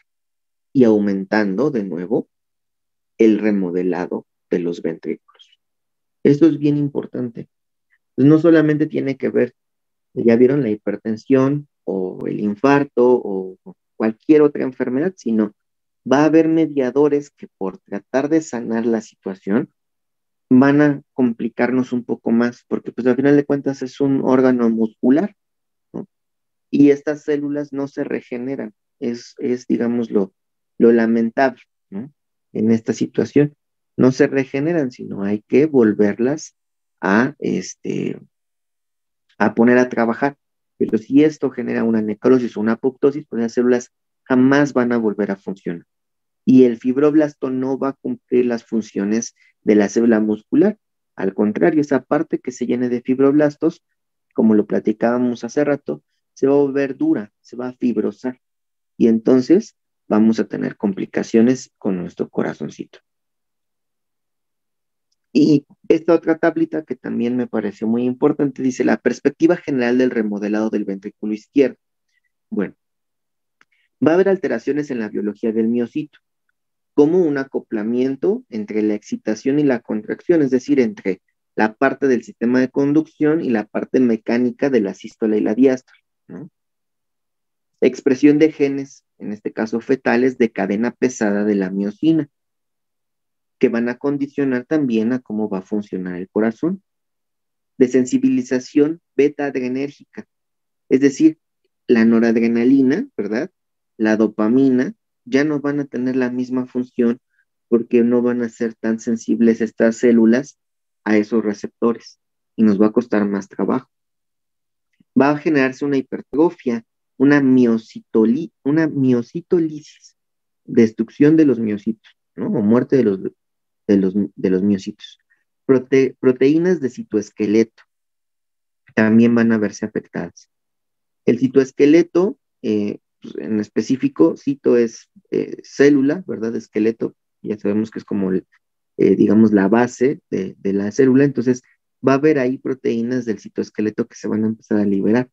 y aumentando de nuevo el remodelado de los ventrículos. Esto es bien importante. Pues no solamente tiene que ver, ya vieron, la hipertensión o el infarto o cualquier otra enfermedad, sino va a haber mediadores que por tratar de sanar la situación van a complicarnos un poco más, porque pues al final de cuentas es un órgano muscular, ¿no? Y estas células no se regeneran, digamos, lo lamentable, ¿no? En esta situación, no se regeneran, sino hay que volverlas a, a poner a trabajar. Pero si esto genera una necrosis o una apoptosis, pues las células jamás van a volver a funcionar. Y el fibroblasto no va a cumplir las funciones de la célula muscular. Al contrario, esa parte que se llene de fibroblastos, como lo platicábamos hace rato, se va a volver dura, se va a fibrosar. Y entonces vamos a tener complicaciones con nuestro corazoncito. Y esta otra tablita que también me pareció muy importante dice la perspectiva general del remodelado del ventrículo izquierdo. Bueno, va a haber alteraciones en la biología del miocito, como un acoplamiento entre la excitación y la contracción, es decir, entre la parte del sistema de conducción y la parte mecánica de la sístole y la diástole, ¿no? Expresión de genes, en este caso fetales, de cadena pesada de la miocina, que van a condicionar también a cómo va a funcionar el corazón. De sensibilización beta adrenérgica, es decir, la noradrenalina, ¿verdad? La dopamina ya no van a tener la misma función porque no van a ser tan sensibles estas células a esos receptores y nos va a costar más trabajo. Va a generarse una hipertrofia, una miocitolisis, destrucción de los miocitos, ¿no? O muerte de los miocitos. Proteínas de citoesqueleto también van a verse afectadas. El citoesqueleto, pues, en específico, cito es célula, ¿verdad? Esqueleto, ya sabemos que es como, digamos, la base de la célula, entonces va a haber ahí proteínas del citoesqueleto que se van a empezar a liberar,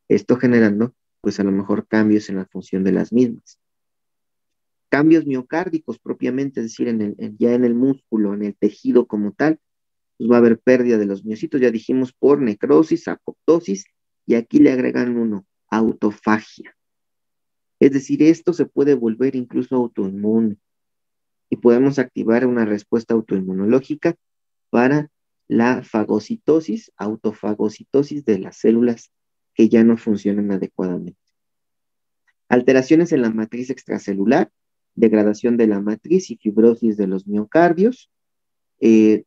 esto generando, pues a lo mejor cambios en la función de las mismas. Cambios miocárdicos propiamente, es decir, ya en el músculo, en el tejido como tal, pues va a haber pérdida de los miocitos, ya dijimos, por necrosis, apoptosis, y aquí le agregan uno, autofagia. Es decir, esto se puede volver incluso autoinmune y podemos activar una respuesta autoinmunológica para la fagocitosis, autofagocitosis de las células que ya no funcionan adecuadamente. Alteraciones en la matriz extracelular, degradación de la matriz y fibrosis de los miocardios,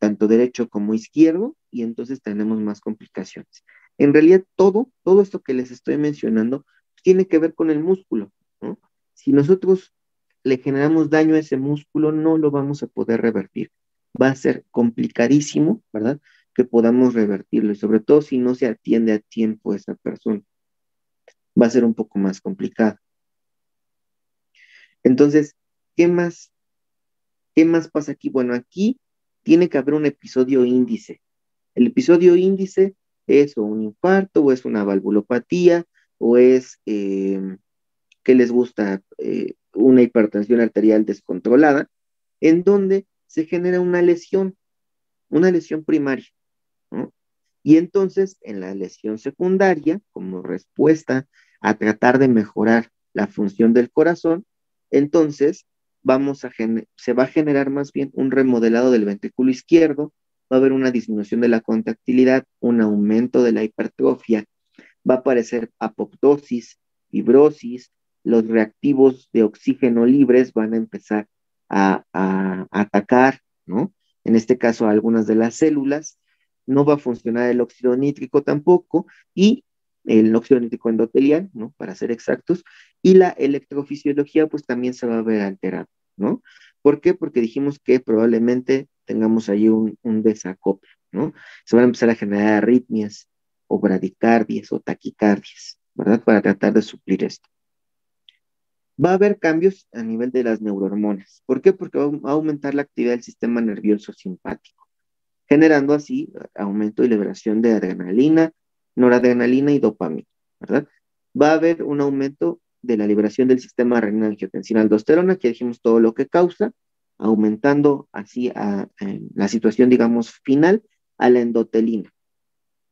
tanto derecho como izquierdo, y entonces tenemos más complicaciones. En realidad, todo esto que les estoy mencionando tiene que ver con el músculo, ¿no? Si nosotros le generamos daño a ese músculo, no lo vamos a poder revertir. Va a ser complicadísimo, ¿verdad? Que podamos revertirlo, y sobre todo si no se atiende a tiempo a esa persona, va a ser un poco más complicado. Entonces, ¿qué más? ¿Qué más pasa aquí? Bueno, aquí tiene que haber un episodio índice. El episodio índice es o un infarto, o es una valvulopatía, o es, ¿qué les gusta? Una hipertensión arterial descontrolada, en donde se genera una lesión primaria, ¿no? Y entonces, en la lesión secundaria, como respuesta a tratar de mejorar la función del corazón, entonces se va a generar más bien un remodelado del ventrículo izquierdo, va a haber una disminución de la contractilidad, un aumento de la hipertrofia, va a aparecer apoptosis, fibrosis, los reactivos de oxígeno libres van a empezar a atacar, ¿no? En este caso, algunas de las células, no va a funcionar el óxido nítrico tampoco, y el óxido nítrico endotelial, ¿no? Para ser exactos, y la electrofisiología, pues también se va a ver alterada, ¿no? ¿Por qué? Porque dijimos que probablemente tengamos ahí un desacople, ¿no? Se van a empezar a generar arritmias, o bradicardias o taquicardias, ¿verdad? Para tratar de suplir esto. Va a haber cambios a nivel de las neurohormonas. ¿Por qué? Porque va a aumentar la actividad del sistema nervioso simpático, generando así aumento y liberación de adrenalina, noradrenalina y dopamina, ¿verdad? Va a haber un aumento de la liberación del sistema renina angiotensina aldosterona, que dijimos todo lo que causa, aumentando así la situación, digamos, final a la endotelina.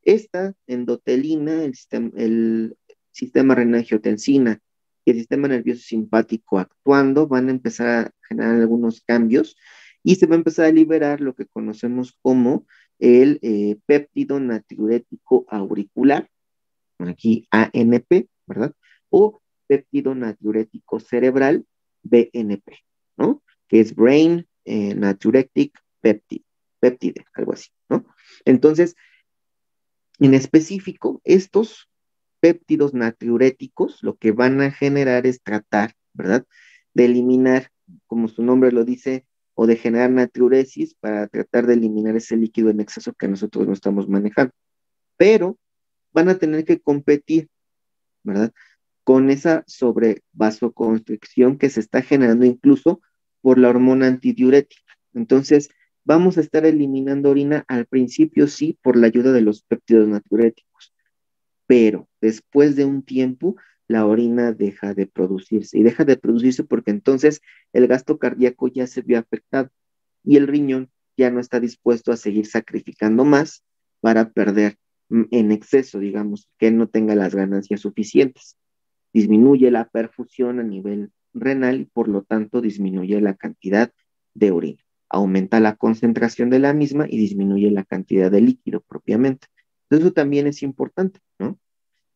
Esta endotelina, el sistema renina-angiotensina y el sistema nervioso simpático actuando van a empezar a generar algunos cambios y se va a empezar a liberar lo que conocemos como el péptido natriurético auricular, aquí ANP, ¿verdad? O péptido natriurético cerebral, BNP, ¿no? Que es Brain Natriuretic Peptide, algo así, ¿no? Entonces, en específico, estos péptidos natriuréticos lo que van a generar es tratar, ¿verdad? De eliminar, como su nombre lo dice, o de generar natriuresis para tratar de eliminar ese líquido en exceso que nosotros no estamos manejando. Pero van a tener que competir, ¿verdad? Con esa sobrevasoconstricción que se está generando incluso por la hormona antidiurética. Entonces, vamos a estar eliminando orina al principio, sí, por la ayuda de los péptidos natriuréticos, pero después de un tiempo la orina deja de producirse y deja de producirse porque entonces el gasto cardíaco ya se vio afectado y el riñón ya no está dispuesto a seguir sacrificando más para perder en exceso, digamos, que no tenga las ganancias suficientes. Disminuye la perfusión a nivel renal y por lo tanto disminuye la cantidad de orina. Aumenta la concentración de la misma y disminuye la cantidad de líquido propiamente. Entonces, eso también es importante, ¿no?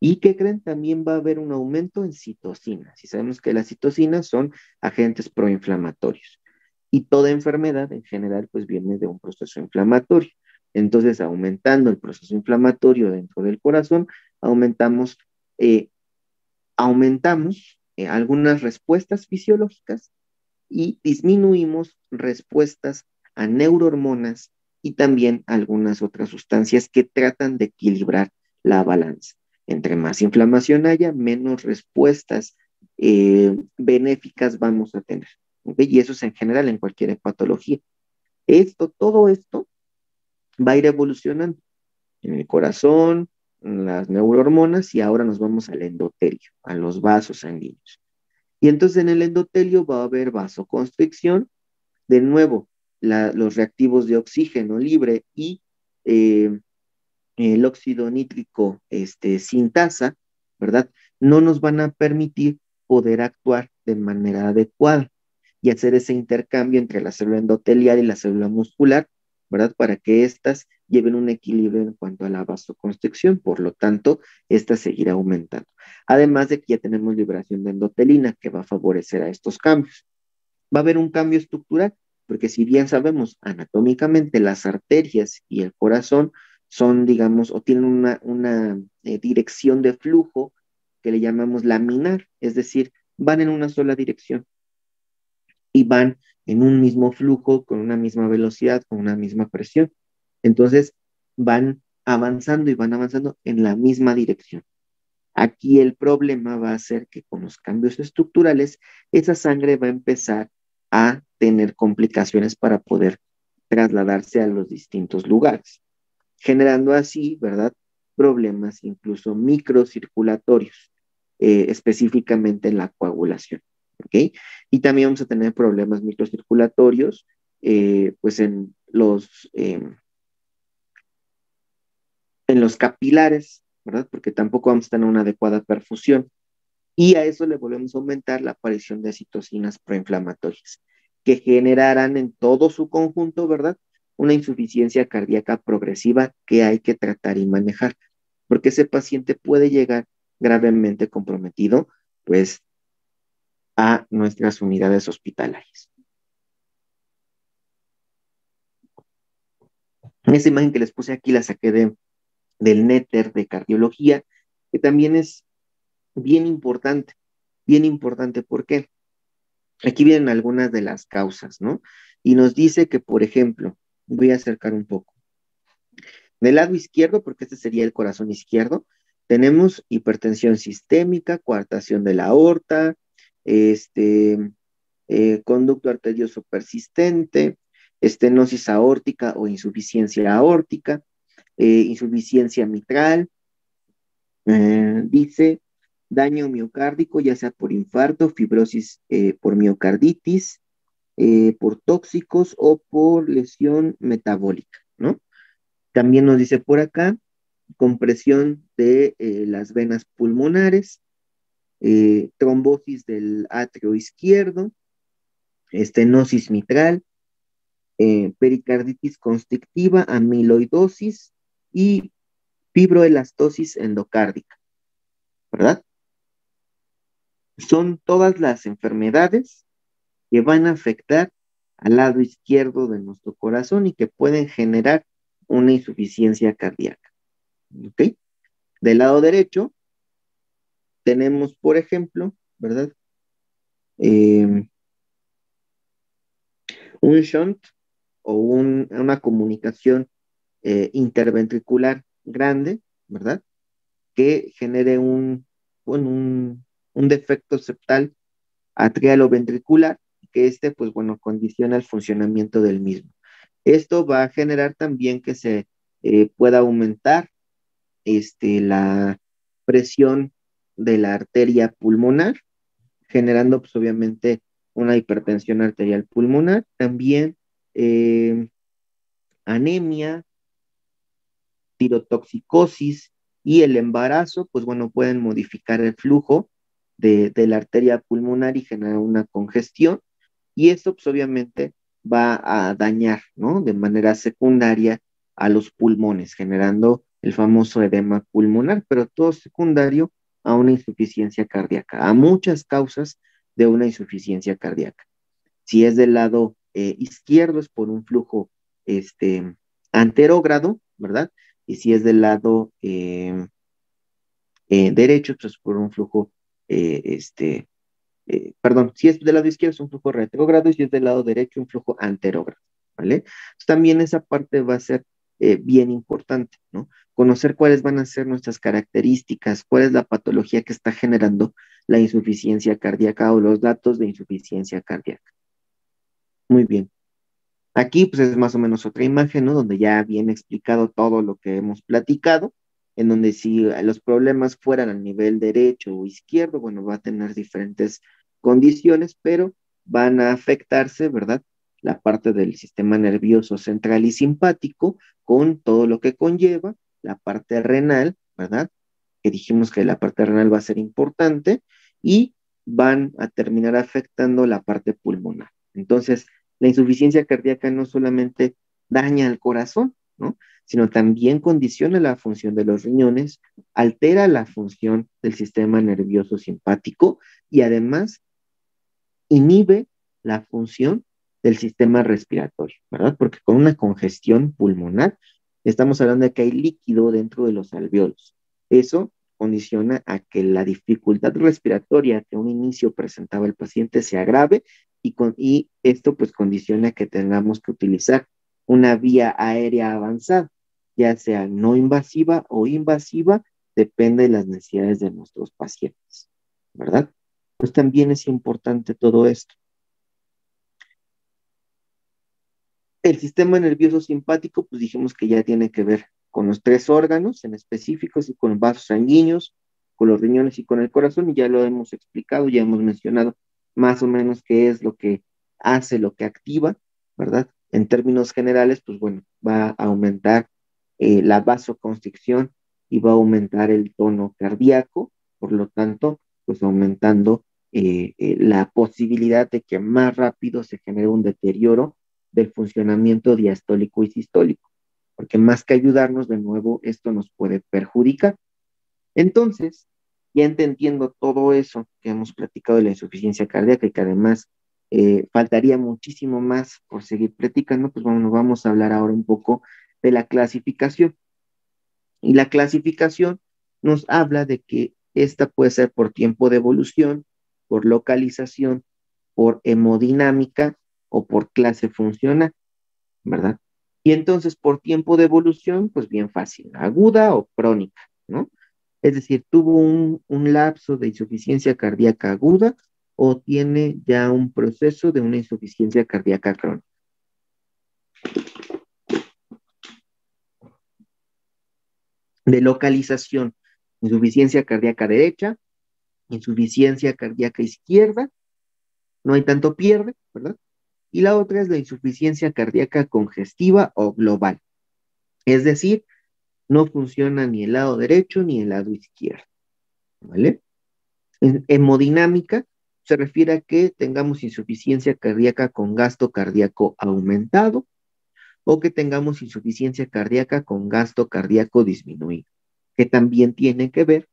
¿Y qué creen? También va a haber un aumento en citocinas. Y sabemos que las citocinas son agentes proinflamatorios. Y toda enfermedad en general pues viene de un proceso inflamatorio. Entonces, aumentando el proceso inflamatorio dentro del corazón, aumentamos, eh, aumentamos algunas respuestas fisiológicas y disminuimos respuestas a neurohormonas y también algunas otras sustancias que tratan de equilibrar la balanza. Entre más inflamación haya, menos respuestas benéficas vamos a tener. ¿Okay? Y eso es en general en cualquier patología. Todo esto va a ir evolucionando en el corazón, en las neurohormonas y ahora nos vamos al endotelio, a los vasos sanguíneos. Y entonces en el endotelio va a haber vasoconstricción, de nuevo, los reactivos de oxígeno libre y eh, el óxido nítrico sintasa, ¿verdad? No nos van a permitir poder actuar de manera adecuada y hacer ese intercambio entre la célula endotelial y la célula muscular, ¿verdad? Para que éstas lleven un equilibrio en cuanto a la vasoconstricción, por lo tanto, esta seguirá aumentando. Además de que ya tenemos liberación de endotelina que va a favorecer a estos cambios. Va a haber un cambio estructural, porque si bien sabemos anatómicamente las arterias y el corazón son, digamos, o tienen una dirección de flujo que le llamamos laminar, es decir, van en una sola dirección y van en un mismo flujo, con una misma velocidad, con una misma presión. Entonces, van avanzando y van avanzando en la misma dirección. Aquí el problema va a ser que con los cambios estructurales, esa sangre va a empezar a tener complicaciones para poder trasladarse a los distintos lugares, generando así, ¿verdad? Problemas incluso microcirculatorios, específicamente en la coagulación, ¿ok? Y también vamos a tener problemas microcirculatorios, pues en los capilares, ¿verdad? Porque tampoco vamos a tener una adecuada perfusión. Y a eso le volvemos a aumentar la aparición de citocinas proinflamatorias, que generarán en todo su conjunto, ¿verdad? Una insuficiencia cardíaca progresiva que hay que tratar y manejar, porque ese paciente puede llegar gravemente comprometido, pues, a nuestras unidades hospitalarias. Esa imagen que les puse aquí la saqué del Néter de cardiología, que también es bien importante, ¿por qué? Aquí vienen algunas de las causas, ¿no? Y nos dice que, por ejemplo, voy a acercar un poco. Del lado izquierdo, porque este sería el corazón izquierdo, tenemos hipertensión sistémica, coartación de la aorta, este, conducto arterioso persistente, estenosis aórtica o insuficiencia aórtica, insuficiencia mitral, dice daño miocárdico, ya sea por infarto, fibrosis por miocarditis, por tóxicos o por lesión metabólica, ¿no? También nos dice por acá, compresión de las venas pulmonares, trombosis del atrio izquierdo, estenosis mitral, pericarditis constrictiva, amiloidosis y fibroelastosis endocárdica, ¿verdad? Son todas las enfermedades que van a afectar al lado izquierdo de nuestro corazón y que pueden generar una insuficiencia cardíaca, ¿ok? Del lado derecho tenemos, por ejemplo, ¿verdad? Eh, un shunt o una comunicación interventricular grande, ¿verdad? Que genere bueno, un defecto septal atrial o ventricular, que pues bueno, condiciona el funcionamiento del mismo. Esto va a generar también que se pueda aumentar la presión de la arteria pulmonar, generando pues obviamente una hipertensión arterial pulmonar, también eh, anemia, tirotoxicosis y el embarazo, pues bueno, pueden modificar el flujo de la arteria pulmonar y generar una congestión, y esto pues obviamente va a dañar, ¿no? De manera secundaria a los pulmones, generando el famoso edema pulmonar, pero todo secundario a una insuficiencia cardíaca, a muchas causas de una insuficiencia cardíaca. Si es del lado izquierdo es por un flujo anterógrado, ¿verdad? Y si es del lado derecho, pues por un flujo, perdón, si es del lado izquierdo es un flujo retrógrado y si es del lado derecho un flujo anterógrado, ¿vale? Entonces, también esa parte va a ser bien importante, ¿no? Conocer cuáles van a ser nuestras características, cuál es la patología que está generando la insuficiencia cardíaca o los datos de insuficiencia cardíaca. Muy bien. Aquí pues es más o menos otra imagen, ¿no? Donde ya viene explicado todo lo que hemos platicado, en donde si los problemas fueran al nivel derecho o izquierdo, bueno, va a tener diferentes condiciones, pero van a afectarse, ¿verdad? La parte del sistema nervioso central y simpático con todo lo que conlleva, la parte renal, ¿verdad? Que dijimos que la parte renal va a ser importante y van a terminar afectando la parte pulmonar. Entonces, la insuficiencia cardíaca no solamente daña al corazón, ¿no? Sino también condiciona la función de los riñones, altera la función del sistema nervioso simpático y además inhibe la función del sistema respiratorio, ¿verdad? Porque con una congestión pulmonar estamos hablando de que hay líquido dentro de los alvéolos. Eso condiciona a que la dificultad respiratoria que a un inicio presentaba el paciente se agrave y esto pues condiciona que tengamos que utilizar una vía aérea avanzada, ya sea no invasiva o invasiva, depende de las necesidades de nuestros pacientes, ¿verdad? Pues también es importante todo esto. El sistema nervioso simpático, pues dijimos que ya tiene que ver con los tres órganos en específicos y con los vasos sanguíneos, con los riñones y con el corazón, y ya lo hemos explicado, ya hemos mencionado más o menos qué es lo que hace, lo que activa, ¿verdad? En términos generales, pues bueno, va a aumentar la vasoconstricción y va a aumentar el tono cardíaco, por lo tanto, pues aumentando la posibilidad de que más rápido se genere un deterioro del funcionamiento diastólico y sistólico, porque más que ayudarnos, de nuevo, esto nos puede perjudicar. Entonces, ya entendiendo todo eso que hemos platicado de la insuficiencia cardíaca y que además faltaría muchísimo más por seguir platicando, pues bueno, vamos a hablar ahora un poco de la clasificación. Y la clasificación nos habla de que esta puede ser por tiempo de evolución, por localización, por hemodinámica o por clase funcional, ¿verdad? Y entonces por tiempo de evolución, pues bien fácil, aguda o crónica, ¿no? Es decir, tuvo un lapso de insuficiencia cardíaca aguda o tiene ya un proceso de una insuficiencia cardíaca crónica. De localización, insuficiencia cardíaca derecha, insuficiencia cardíaca izquierda, no hay tanto pierde, ¿verdad? y la otra es la insuficiencia cardíaca congestiva o global. Es decir, no funciona ni el lado derecho ni el lado izquierdo, ¿vale? En hemodinámica se refiere a que tengamos insuficiencia cardíaca con gasto cardíaco aumentado o que tengamos insuficiencia cardíaca con gasto cardíaco disminuido, que también tiene que ver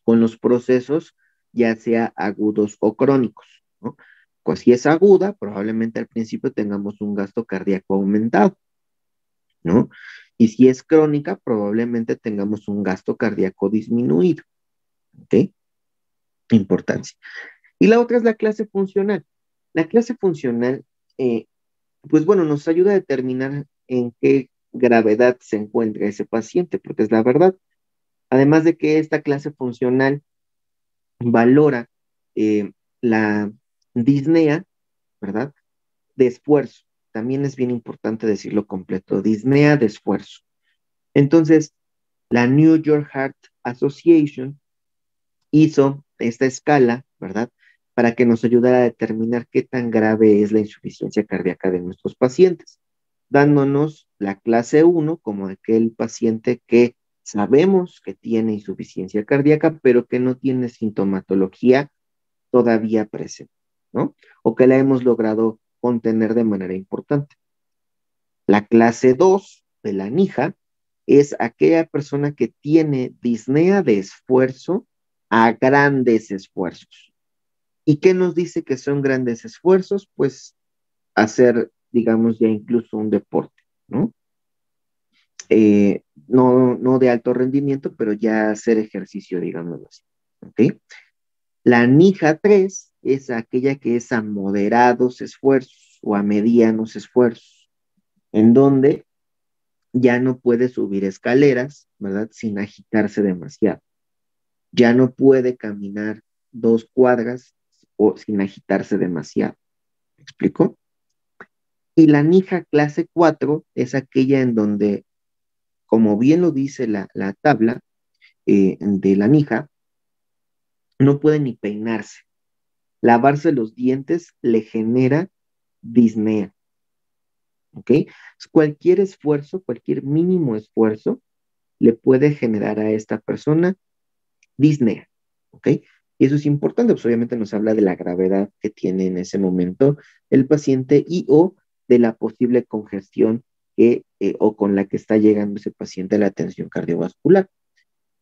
con los procesos ya sea agudos o crónicos, ¿no? Pues si es aguda, probablemente al principio tengamos un gasto cardíaco aumentado, ¿no? Y si es crónica, probablemente tengamos un gasto cardíaco disminuido, ¿ok? Importancia. Y la otra es la clase funcional. La clase funcional, pues bueno, nos ayuda a determinar en qué gravedad se encuentra ese paciente, porque es la verdad. Además de que esta clase funcional valora la disnea, ¿verdad? De esfuerzo. También es bien importante decirlo completo, disnea de esfuerzo. Entonces, la New York Heart Association hizo esta escala, ¿verdad? Para que nos ayudara a determinar qué tan grave es la insuficiencia cardíaca de nuestros pacientes, dándonos la clase 1 como aquel paciente que sabemos que tiene insuficiencia cardíaca, pero que no tiene sintomatología todavía presente, ¿no? O que la hemos logrado contener de manera importante. La clase 2 de la NIJA es aquella persona que tiene disnea de esfuerzo a grandes esfuerzos. ¿Y qué nos dice que son grandes esfuerzos? Pues hacer, digamos, ya incluso un deporte, ¿no? No de alto rendimiento, pero ya hacer ejercicio, digámoslo así, ¿ok? La NIJA 3 es aquella que es a moderados esfuerzos o a medianos esfuerzos, en donde ya no puede subir escaleras, ¿verdad? Sin agitarse demasiado. Ya no puede caminar 2 cuadras o sin agitarse demasiado. ¿Me explico? Y la NIJA clase 4 es aquella en donde, como bien lo dice la tabla de la NIJA, no puede ni peinarse. Lavarse los dientes le genera disnea. ¿Ok? Cualquier esfuerzo, cualquier mínimo esfuerzo, le puede generar a esta persona disnea. ¿Ok? Y eso es importante, pues obviamente nos habla de la gravedad que tiene en ese momento el paciente y o de la posible congestión o con la que está llegando ese paciente a la atención cardiovascular.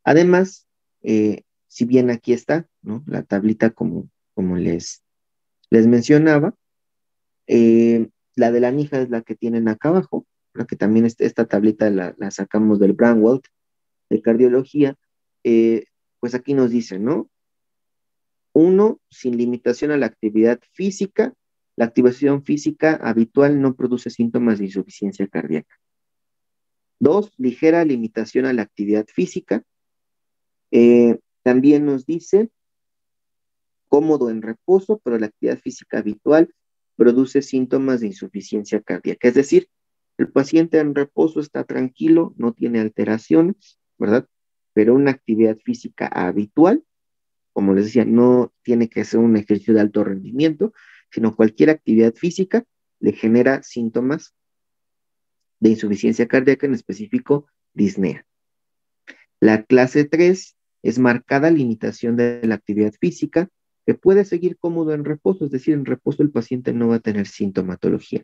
Además, si bien aquí está, ¿no? La tablita como les mencionaba, la de la NIJA es la que tienen acá abajo, la que también esta tablita la sacamos del Braunwald de cardiología, eh, pues aquí nos dice, ¿no? Uno, sin limitación a la actividad física, la activación física habitual no produce síntomas de insuficiencia cardíaca. Dos, ligera limitación a la actividad física. También nos dice cómodo en reposo, pero la actividad física habitual produce síntomas de insuficiencia cardíaca. Es decir, el paciente en reposo está tranquilo, no tiene alteraciones, ¿verdad? Pero una actividad física habitual, como les decía, no tiene que ser un ejercicio de alto rendimiento, sino cualquier actividad física le genera síntomas de insuficiencia cardíaca, en específico disnea. La clase 3 es marcada limitación de la actividad física, que puede seguir cómodo en reposo, es decir, en reposo el paciente no va a tener sintomatología,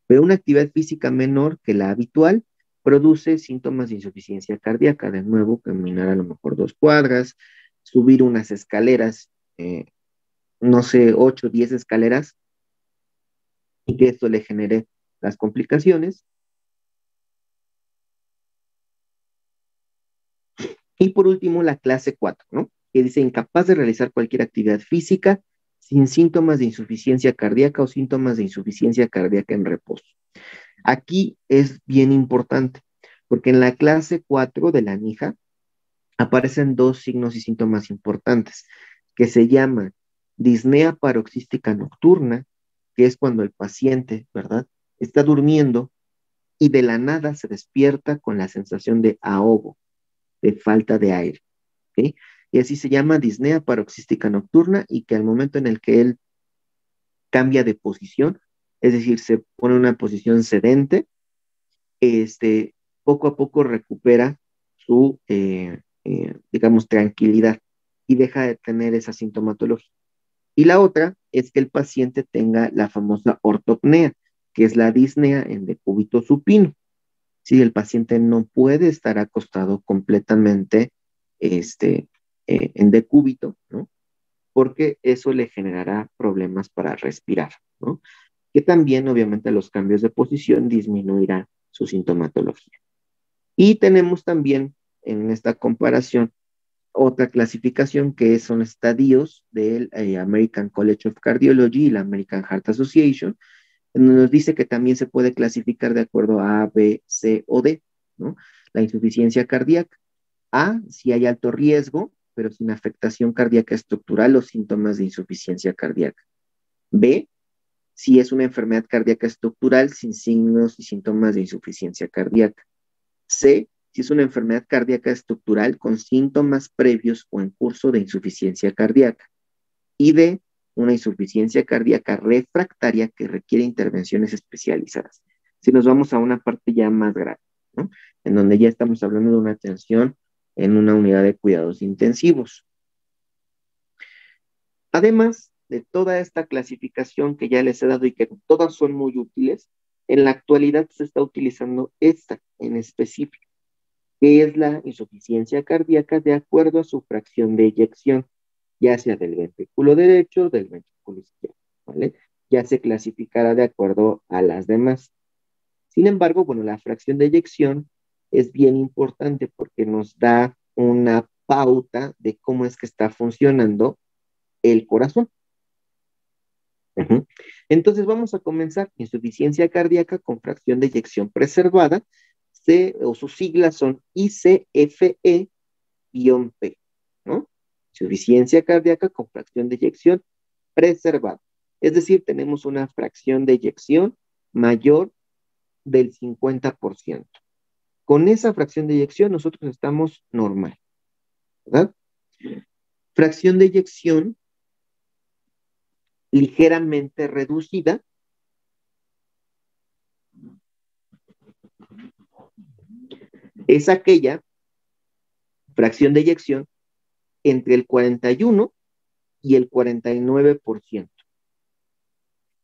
pero una actividad física menor que la habitual produce síntomas de insuficiencia cardíaca, de nuevo, caminar a lo mejor 2 cuadras, subir unas escaleras, no sé, 8, 10 escaleras, y que esto le genere las complicaciones. Y por último, la clase 4, ¿no? Que dice incapaz de realizar cualquier actividad física sin síntomas de insuficiencia cardíaca o síntomas de insuficiencia cardíaca en reposo. Aquí es bien importante, porque en la clase 4 de la NIJA aparecen dos signos y síntomas importantes, que se llaman disnea paroxística nocturna, que es cuando el paciente, ¿verdad?, está durmiendo y de la nada se despierta con la sensación de ahogo, de falta de aire. ¿Ok? Y así se llama disnea paroxística nocturna y que al momento en el que él cambia de posición, es decir, se pone en una posición sedente, este, poco a poco recupera su, digamos, tranquilidad y deja de tener esa sintomatología. Y la otra es que el paciente tenga la famosa ortopnea, que es la disnea en decúbito supino. Si el paciente no puede estar acostado completamente este, en decúbito, ¿no? Porque eso le generará problemas para respirar, ¿no? Que también, obviamente, los cambios de posición disminuirán su sintomatología. Y tenemos también en esta comparación otra clasificación que son estadios del American College of Cardiology y la American Heart Association, en donde nos dice que también se puede clasificar de acuerdo a A, B, C o D, ¿no? La insuficiencia cardíaca. A, si hay alto riesgo, pero sin afectación cardíaca estructural o síntomas de insuficiencia cardíaca. B, si es una enfermedad cardíaca estructural sin signos y síntomas de insuficiencia cardíaca. C, si es una enfermedad cardíaca estructural con síntomas previos o en curso de insuficiencia cardíaca. Y D, una insuficiencia cardíaca refractaria que requiere intervenciones especializadas. Si nos vamos a una parte ya más grave, ¿no? En donde ya estamos hablando de una atención en una unidad de cuidados intensivos. Además de toda esta clasificación que ya les he dado y que todas son muy útiles, en la actualidad se está utilizando esta en específico, que es la insuficiencia cardíaca de acuerdo a su fracción de eyección, ya sea del ventrículo derecho o del ventrículo izquierdo, ¿vale? Ya se clasificará de acuerdo a las demás. Sin embargo, bueno, la fracción de eyección es bien importante porque nos da una pauta de cómo es que está funcionando el corazón. Entonces vamos a comenzar. Insuficiencia cardíaca con fracción de eyección preservada, o sus siglas son ICFE-P, ¿no? Insuficiencia cardíaca con fracción de eyección preservada. Es decir, tenemos una fracción de eyección mayor del 50%. Con esa fracción de eyección nosotros estamos normal, ¿verdad? Fracción de eyección ligeramente reducida es aquella fracción de eyección entre el 41 y el 49%.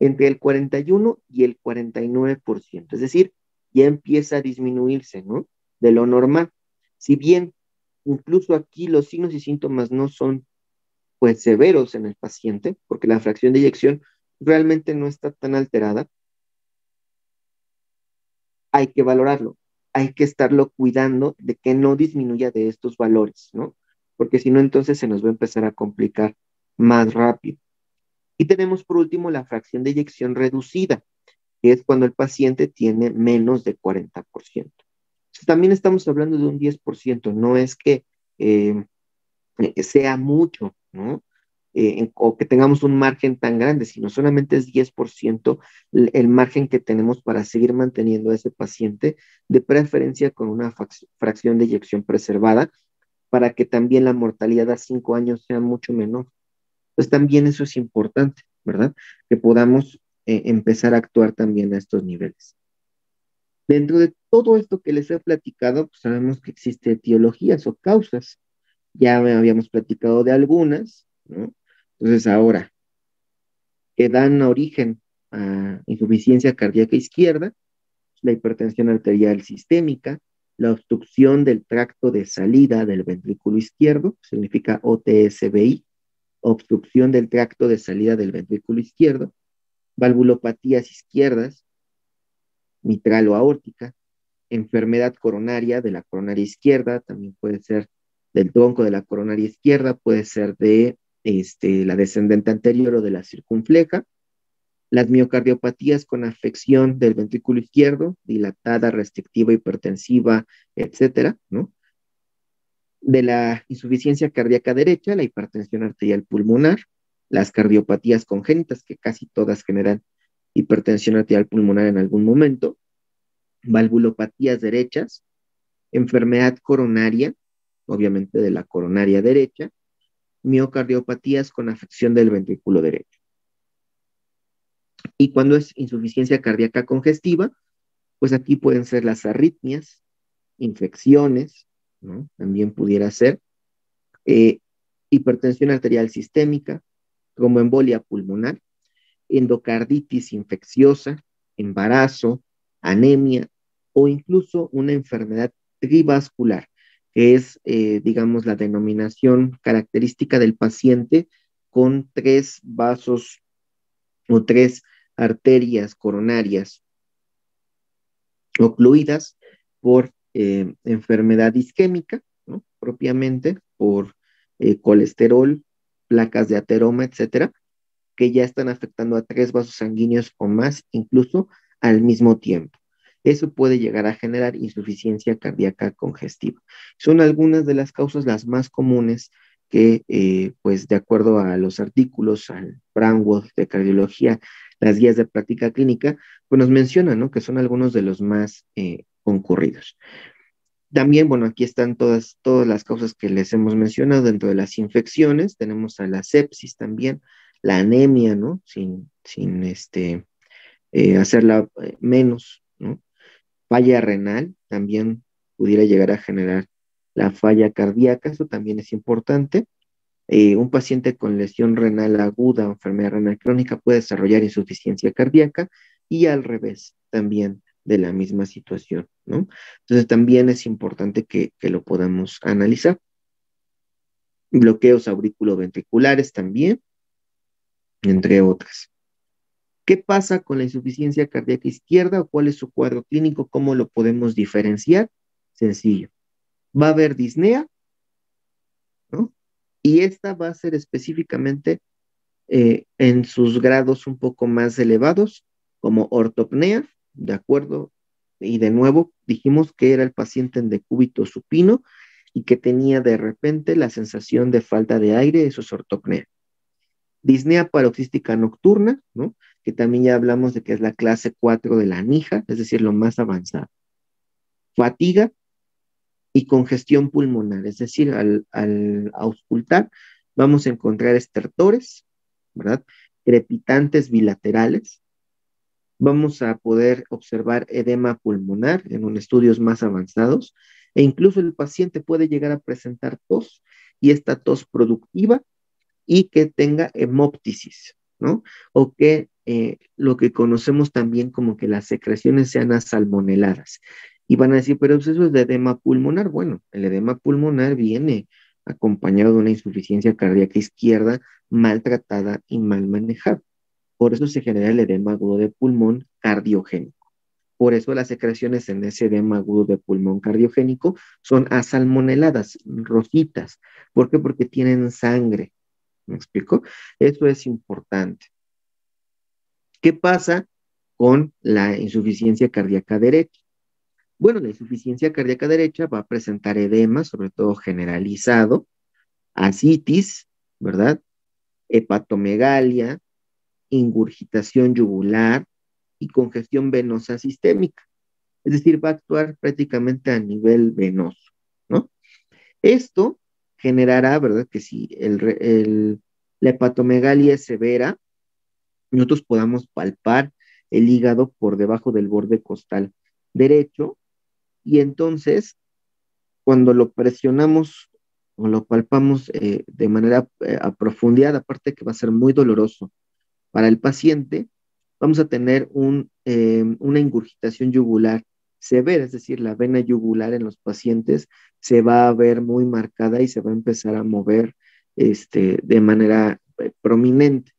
Entre el 41 y el 49%. Es decir, ya empieza a disminuirse, ¿no? De lo normal. Si bien incluso aquí los signos y síntomas no son pues severos en el paciente, porque la fracción de eyección realmente no está tan alterada, hay que valorarlo, hay que estarlo cuidando de que no disminuya de estos valores, ¿no? Porque si no, entonces se nos va a empezar a complicar más rápido. Y tenemos por último la fracción de eyección reducida, que es cuando el paciente tiene menos de 40%. Entonces, también estamos hablando de un 10%, no es que sea mucho, ¿no? O que tengamos un margen tan grande, sino solamente es 10% el margen que tenemos para seguir manteniendo a ese paciente, de preferencia con una fracción de eyección preservada, para que también la mortalidad a 5 años sea mucho menor. Entonces también eso es importante, ¿verdad? Que podamos empezar a actuar también a estos niveles. Dentro de todo esto que les he platicado, pues sabemos que existen etiologías o causas. Ya habíamos platicado de algunas, ¿no? Entonces ahora, que dan origen a insuficiencia cardíaca izquierda, la hipertensión arterial sistémica, la obstrucción del tracto de salida del ventrículo izquierdo, significa OTSBI, obstrucción del tracto de salida del ventrículo izquierdo, valvulopatías izquierdas, mitral o aórtica, enfermedad coronaria de la coronaria izquierda, también puede ser del tronco de la coronaria izquierda, puede ser de la descendente anterior o de la circunfleja, las miocardiopatías con afección del ventrículo izquierdo, dilatada, restrictiva, hipertensiva, etcétera, ¿no? De la insuficiencia cardíaca derecha, la hipertensión arterial pulmonar, las cardiopatías congénitas, que casi todas generan hipertensión arterial pulmonar en algún momento, valvulopatías derechas, enfermedad coronaria, obviamente de la coronaria derecha, miocardiopatías con afección del ventrículo derecho. Y cuando es insuficiencia cardíaca congestiva, pues aquí pueden ser las arritmias, infecciones, ¿no? También pudiera ser eh, hipertensión arterial sistémica, tromboembolia pulmonar, endocarditis infecciosa, embarazo, anemia o incluso una enfermedad trivascular, que es, digamos, la denominación característica del paciente con tres vasos o tres arterias coronarias ocluidas por enfermedad isquémica, ¿no? Propiamente por colesterol, placas de ateroma, etcétera, que ya están afectando a tres vasos sanguíneos o más, incluso al mismo tiempo. Eso puede llegar a generar insuficiencia cardíaca congestiva. Son algunas de las causas las más comunes que, pues, de acuerdo a los artículos, al Brownwood de cardiología, las guías de práctica clínica, pues nos mencionan, ¿no? Que son algunos de los más concurridos. También, bueno, aquí están todas las causas que les hemos mencionado dentro de las infecciones. Tenemos a la sepsis también, la anemia, ¿no? Hacerla menos, ¿no? Falla renal también pudiera llegar a generar la falla cardíaca, eso también es importante. Un paciente con lesión renal aguda o enfermedad renal crónica puede desarrollar insuficiencia cardíaca y al revés también de la misma situación, ¿no? Entonces también es importante que lo podamos analizar. Bloqueos auriculoventriculares también, entre otras. ¿Qué pasa con la insuficiencia cardíaca izquierda o cuál es su cuadro clínico? ¿Cómo lo podemos diferenciar? Sencillo. Va a haber disnea, ¿no? Y esta va a ser específicamente en sus grados un poco más elevados, como ortopnea, ¿de acuerdo? Y de nuevo dijimos que era el paciente en decúbito supino y que tenía de repente la sensación de falta de aire, eso es ortopnea. Disnea paroxística nocturna, ¿no? Que también ya hablamos de que es la clase 4 de la NIJA, es decir, lo más avanzado. Fatiga y congestión pulmonar, es decir, al auscultar vamos a encontrar estertores, ¿verdad? Crepitantes bilaterales. Vamos a poder observar edema pulmonar en estudios más avanzados e incluso el paciente puede llegar a presentar tos y esta tos productiva y que tenga hemóptisis, ¿no? O que lo que conocemos también como que las secreciones sean asalmoneladas. Y van a decir, pero eso es de edema pulmonar. Bueno, el edema pulmonar viene acompañado de una insuficiencia cardíaca izquierda maltratada y mal manejada. Por eso se genera el edema agudo de pulmón cardiogénico. Por eso las secreciones en ese edema agudo de pulmón cardiogénico son asalmoneladas, rojitas. ¿Por qué? Porque tienen sangre. ¿Me explico? Eso es importante. ¿Qué pasa con la insuficiencia cardíaca derecha? Bueno, la insuficiencia cardíaca derecha va a presentar edema, sobre todo generalizado, ascitis, ¿verdad? Hepatomegalia, ingurgitación yugular y congestión venosa sistémica. Es decir, va a actuar prácticamente a nivel venoso, ¿no? Esto generará, ¿verdad? Que si la hepatomegalia es severa, nosotros podamos palpar el hígado por debajo del borde costal derecho y entonces cuando lo presionamos o lo palpamos de manera a profundidad, aparte que va a ser muy doloroso para el paciente, vamos a tener una ingurgitación yugular severa, es decir, la vena yugular en los pacientes se va a ver muy marcada y se va a empezar a mover de manera prominente.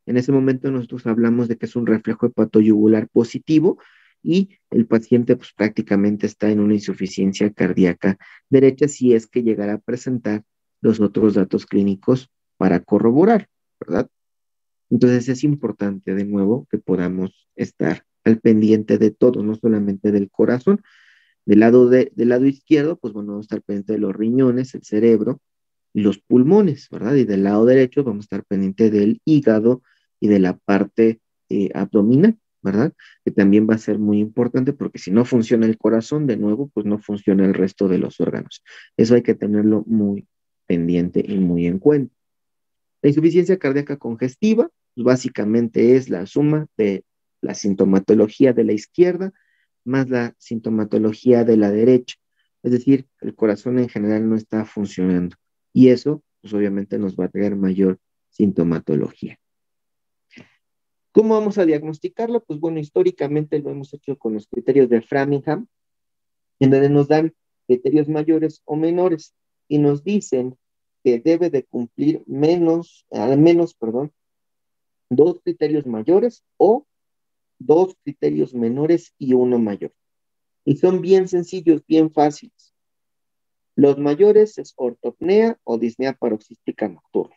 En ese momento nosotros hablamos de que es un reflejo hepatoyugular positivo y el paciente pues prácticamente está en una insuficiencia cardíaca derecha si es que llegara a presentar los otros datos clínicos para corroborar, ¿verdad? Entonces es importante de nuevo que podamos estar al pendiente de todo, no solamente del corazón. Del lado izquierdo, pues bueno, vamos a estar pendiente de los riñones, el cerebro y los pulmones, ¿verdad? Y del lado derecho vamos a estar pendiente del hígado y de la parte abdominal, ¿verdad? Que también va a ser muy importante porque si no funciona el corazón, de nuevo, pues no funciona el resto de los órganos. Eso hay que tenerlo muy pendiente y muy en cuenta. La insuficiencia cardíaca congestiva, pues básicamente es la suma de la sintomatología de la izquierda más la sintomatología de la derecha. Es decir, el corazón en general no está funcionando. Y eso, pues obviamente nos va a traer mayor sintomatología. ¿Cómo vamos a diagnosticarlo? Pues bueno, históricamente lo hemos hecho con los criterios de Framingham, en donde nos dan criterios mayores o menores y nos dicen que debe de cumplir al menos, perdón, dos criterios mayores o dos criterios menores y uno mayor. Y son bien sencillos, bien fáciles. Los mayores es ortopnea o disnea paroxística nocturna,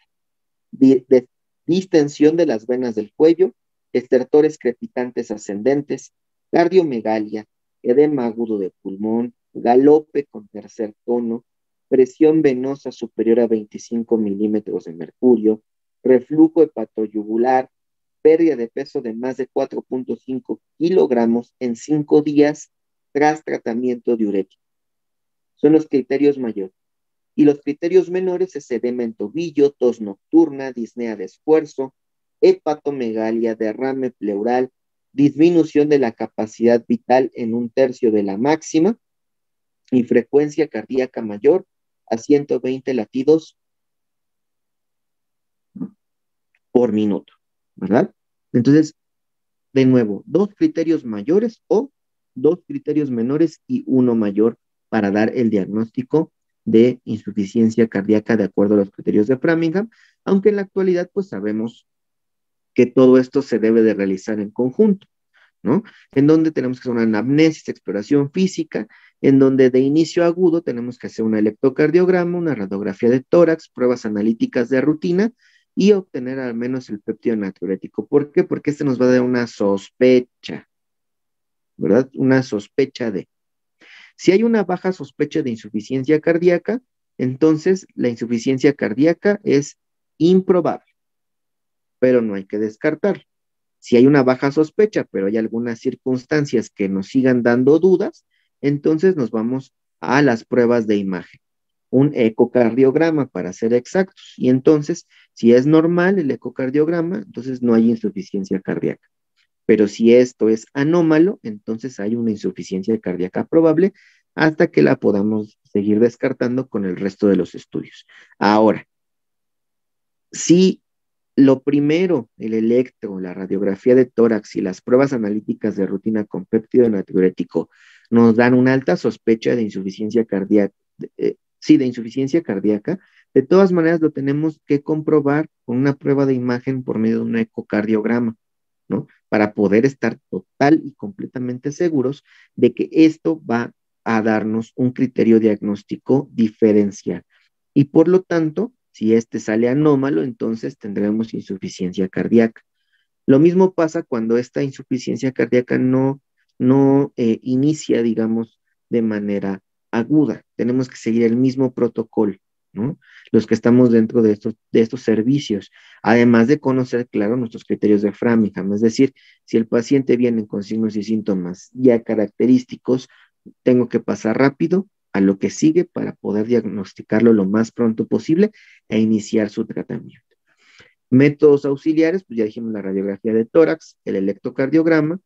distensión de las venas del cuello, estertores crepitantes ascendentes, cardiomegalia, edema agudo de pulmón, galope con tercer tono, presión venosa superior a 25 milímetros de mercurio, reflujo hepatoyugular, pérdida de peso de más de 4.5 kilogramos en 5 días tras tratamiento diurético. Son los criterios mayores. Y los criterios menores es edema en tobillo, tos nocturna, disnea de esfuerzo, hepatomegalia, derrame pleural, disminución de la capacidad vital en un tercio de la máxima y frecuencia cardíaca mayor a 120 latidos por minuto, ¿verdad? Entonces, de nuevo, dos criterios mayores o dos criterios menores y uno mayor para dar el diagnóstico de insuficiencia cardíaca de acuerdo a los criterios de Framingham, aunque en la actualidad pues sabemos que todo esto se debe de realizar en conjunto, ¿no? En donde tenemos que hacer una anamnesis, exploración física, en donde de inicio agudo tenemos que hacer un electrocardiograma, una radiografía de tórax, pruebas analíticas de rutina y obtener al menos el péptido natriurético. ¿Por qué? Porque este nos va a dar una sospecha, ¿verdad? Una sospecha de. Si hay una baja sospecha de insuficiencia cardíaca, entonces la insuficiencia cardíaca es improbable, pero no hay que descartarla. Si hay una baja sospecha, pero hay algunas circunstancias que nos sigan dando dudas, entonces nos vamos a las pruebas de imagen. Un ecocardiograma para ser exactos. Y entonces, si es normal el ecocardiograma, entonces no hay insuficiencia cardíaca. Pero si esto es anómalo, entonces hay una insuficiencia cardíaca probable hasta que la podamos seguir descartando con el resto de los estudios. Ahora, si lo primero, el electro, la radiografía de tórax y las pruebas analíticas de rutina con péptido natriurético nos dan una alta sospecha de insuficiencia cardíaca, de insuficiencia cardíaca, de todas maneras lo tenemos que comprobar con una prueba de imagen por medio de un ecocardiograma, ¿no? Para poder estar total y completamente seguros de que esto va a darnos un criterio diagnóstico diferencial. Y por lo tanto, si este sale anómalo, entonces tendremos insuficiencia cardíaca. Lo mismo pasa cuando esta insuficiencia cardíaca no inicia, digamos, de manera aguda. Tenemos que seguir el mismo protocolo, ¿no? Los que estamos dentro de estos servicios, además de conocer, claro, nuestros criterios de Framingham, es decir, si el paciente viene con signos y síntomas ya característicos, tengo que pasar rápido a lo que sigue para poder diagnosticarlo lo más pronto posible e iniciar su tratamiento. Métodos auxiliares, pues ya dijimos la radiografía de tórax, el electrocardiograma,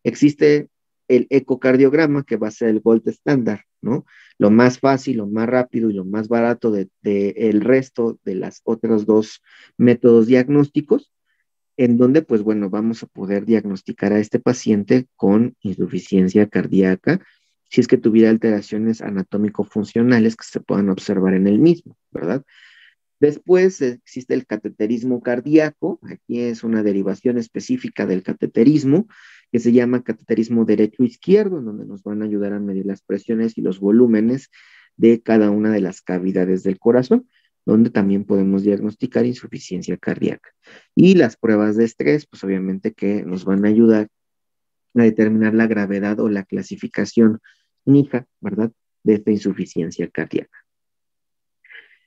existe el ecocardiograma que va a ser el gold estándar, ¿no? Lo más fácil, lo más rápido y lo más barato de el resto de las otros dos métodos diagnósticos, en donde, pues bueno, vamos a poder diagnosticar a este paciente con insuficiencia cardíaca si es que tuviera alteraciones anatómico-funcionales que se puedan observar en el mismo, ¿verdad? Después existe el cateterismo cardíaco, aquí es una derivación específica del cateterismo, que se llama cateterismo derecho-izquierdo, en donde nos van a ayudar a medir las presiones y los volúmenes de cada una de las cavidades del corazón, donde también podemos diagnosticar insuficiencia cardíaca. Y las pruebas de estrés, pues obviamente que nos van a ayudar a determinar la gravedad o la clasificación NIHA, ¿verdad?, de esta insuficiencia cardíaca.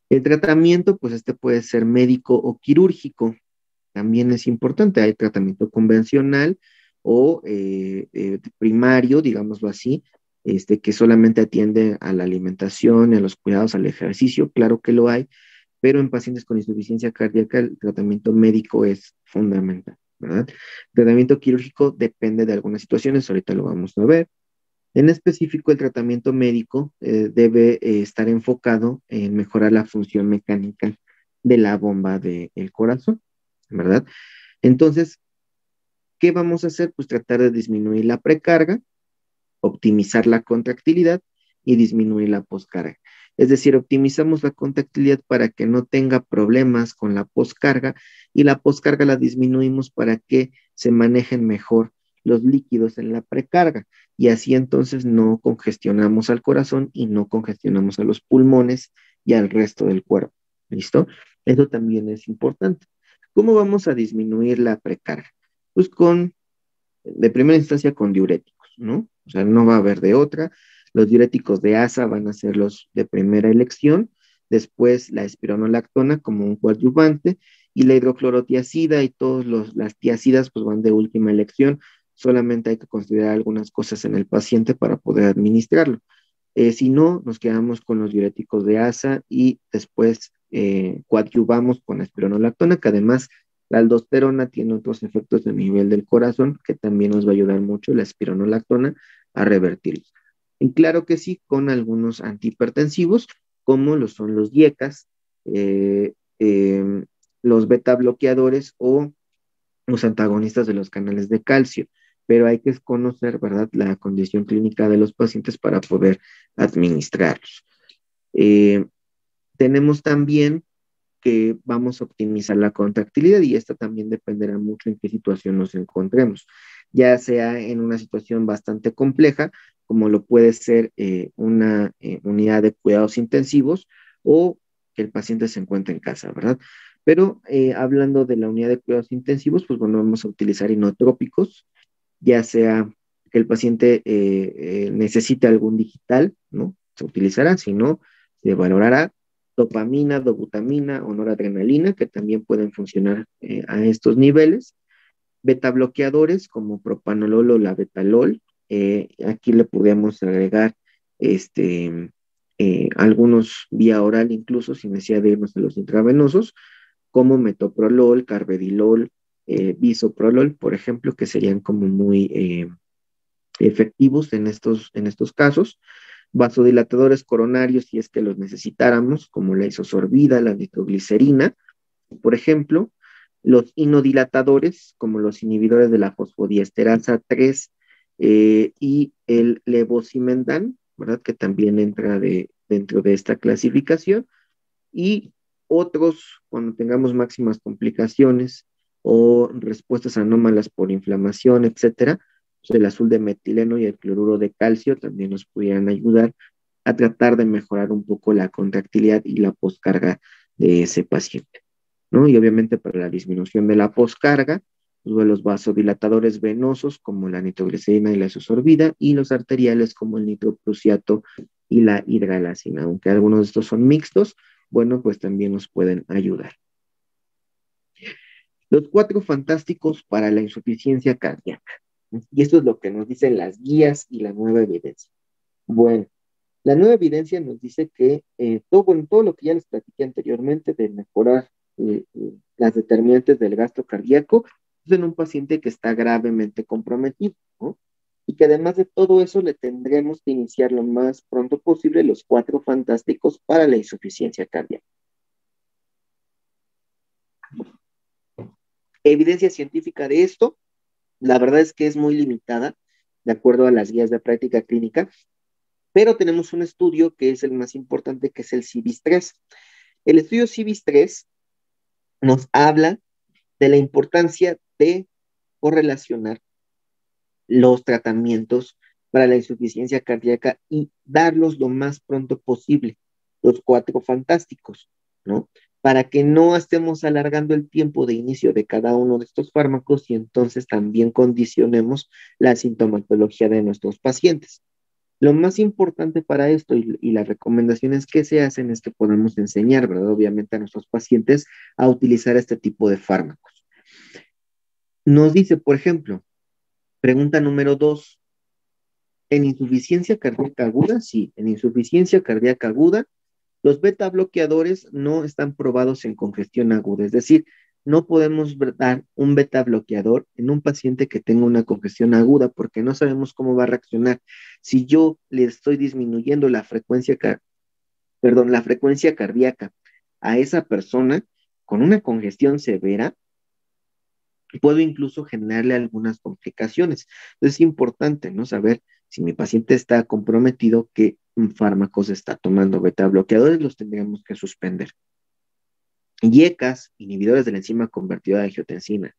El tratamiento, pues este puede ser médico o quirúrgico, también es importante. Hay tratamiento convencional o primario, digámoslo así, que solamente atiende a la alimentación, a los cuidados, al ejercicio, claro que lo hay, pero en pacientes con insuficiencia cardíaca el tratamiento médico es fundamental, ¿verdad? El tratamiento quirúrgico depende de algunas situaciones, ahorita lo vamos a ver. En específico, el tratamiento médico debe estar enfocado en mejorar la función mecánica de la bomba del corazón, ¿verdad? Entonces, ¿qué vamos a hacer? Pues tratar de disminuir la precarga, optimizar la contractilidad y disminuir la poscarga. Es decir, optimizamos la contractilidad para que no tenga problemas con la poscarga y la poscarga la disminuimos para que se manejen mejor los líquidos en la precarga y así entonces no congestionamos al corazón y no congestionamos a los pulmones y al resto del cuerpo. ¿Listo? Eso también es importante. ¿Cómo vamos a disminuir la precarga? Pues de primera instancia con diuréticos, ¿no? O sea, no va a haber de otra. Los diuréticos de ASA van a ser los de primera elección, después la espironolactona como un coadyuvante y la hidroclorotiazida y todas las tiazidas pues van de última elección. Solamente hay que considerar algunas cosas en el paciente para poder administrarlo. Si no, nos quedamos con los diuréticos de ASA y después coadyuvamos con la espironolactona, que además la aldosterona tiene otros efectos a nivel del corazón que también nos va a ayudar mucho la espironolactona a revertirlos. Y claro que sí, con algunos antihipertensivos, como lo son los diecas, eh, eh, los beta bloqueadores o los antagonistas de los canales de calcio, pero hay que conocer, ¿verdad?, la condición clínica de los pacientes para poder administrarlos. Eh, Tenemos también que vamos a optimizar la contractilidad y esta también dependerá mucho en qué situación nos encontremos, ya sea en una situación bastante compleja, como lo puede ser una unidad de cuidados intensivos o que el paciente se encuentre en casa, ¿verdad? Pero hablando de la unidad de cuidados intensivos, pues bueno, vamos a utilizar inotrópicos, ya sea que el paciente necesite algún digital, ¿no? Se utilizará, si no, se valorará dopamina, dobutamina o noradrenalina, que también pueden funcionar a estos niveles. Beta bloqueadores como propanolol o la betalol. Aquí le podemos agregar algunos vía oral, incluso sin necesidad de irnos a los intravenosos, como metoprolol, carvedilol, bisoprolol, por ejemplo, que serían como muy efectivos en estos casos. Vasodilatadores coronarios, si es que los necesitáramos, como la isosorbida, la nitroglicerina, por ejemplo, los inodilatadores, como los inhibidores de la fosfodiesterasa 3 y el levosimendan, ¿verdad? Que también entra dentro de esta clasificación, y otros, cuando tengamos máximas complicaciones o respuestas anómalas por inflamación, etcétera, pues el azul de metileno y el cloruro de calcio también nos pudieran ayudar a tratar de mejorar un poco la contractilidad y la poscarga de ese paciente, ¿no? Y obviamente para la disminución de la poscarga, pues los vasodilatadores venosos como la nitroglicerina y la isosorbida y los arteriales como el nitroprusiato y la hidralacina, aunque algunos de estos son mixtos, bueno, pues también nos pueden ayudar. Los cuatro fantásticos para la insuficiencia cardíaca. Y esto es lo que nos dicen las guías y la nueva evidencia. Bueno, la nueva evidencia nos dice que todo lo que ya les platiqué anteriormente de mejorar las determinantes del gasto cardíaco es en un paciente que está gravemente comprometido, ¿no? Y que además de todo eso le tendremos que iniciar lo más pronto posible los cuatro fantásticos para la insuficiencia cardíaca. Evidencia científica de esto, la verdad es que es muy limitada, de acuerdo a las guías de práctica clínica, pero tenemos un estudio que es el más importante, que es el CIBIS-3. El estudio CIBIS-3 nos habla de la importancia de correlacionar los tratamientos para la insuficiencia cardíaca y darlos lo más pronto posible, los cuatro fantásticos, ¿no? Para que no estemos alargando el tiempo de inicio de cada uno de estos fármacos y entonces también condicionemos la sintomatología de nuestros pacientes. Lo más importante para esto y las recomendaciones que se hacen es que podamos enseñar, ¿verdad? Obviamente a nuestros pacientes a utilizar este tipo de fármacos. Nos dice, por ejemplo, pregunta número 2, ¿en insuficiencia cardíaca aguda? Sí, en insuficiencia cardíaca aguda Los beta bloqueadores no están probados en congestión aguda, es decir, no podemos dar un beta bloqueador en un paciente que tenga una congestión aguda porque no sabemos cómo va a reaccionar. Si yo le estoy disminuyendo la frecuencia cardíaca a esa persona con una congestión severa, puedo incluso generarle algunas complicaciones. Entonces es importante, ¿no? Saber si mi paciente está comprometido, qué fármacos está tomando. Beta bloqueadores los tendríamos que suspender. IECAS, inhibidores de la enzima convertidora de angiotensina.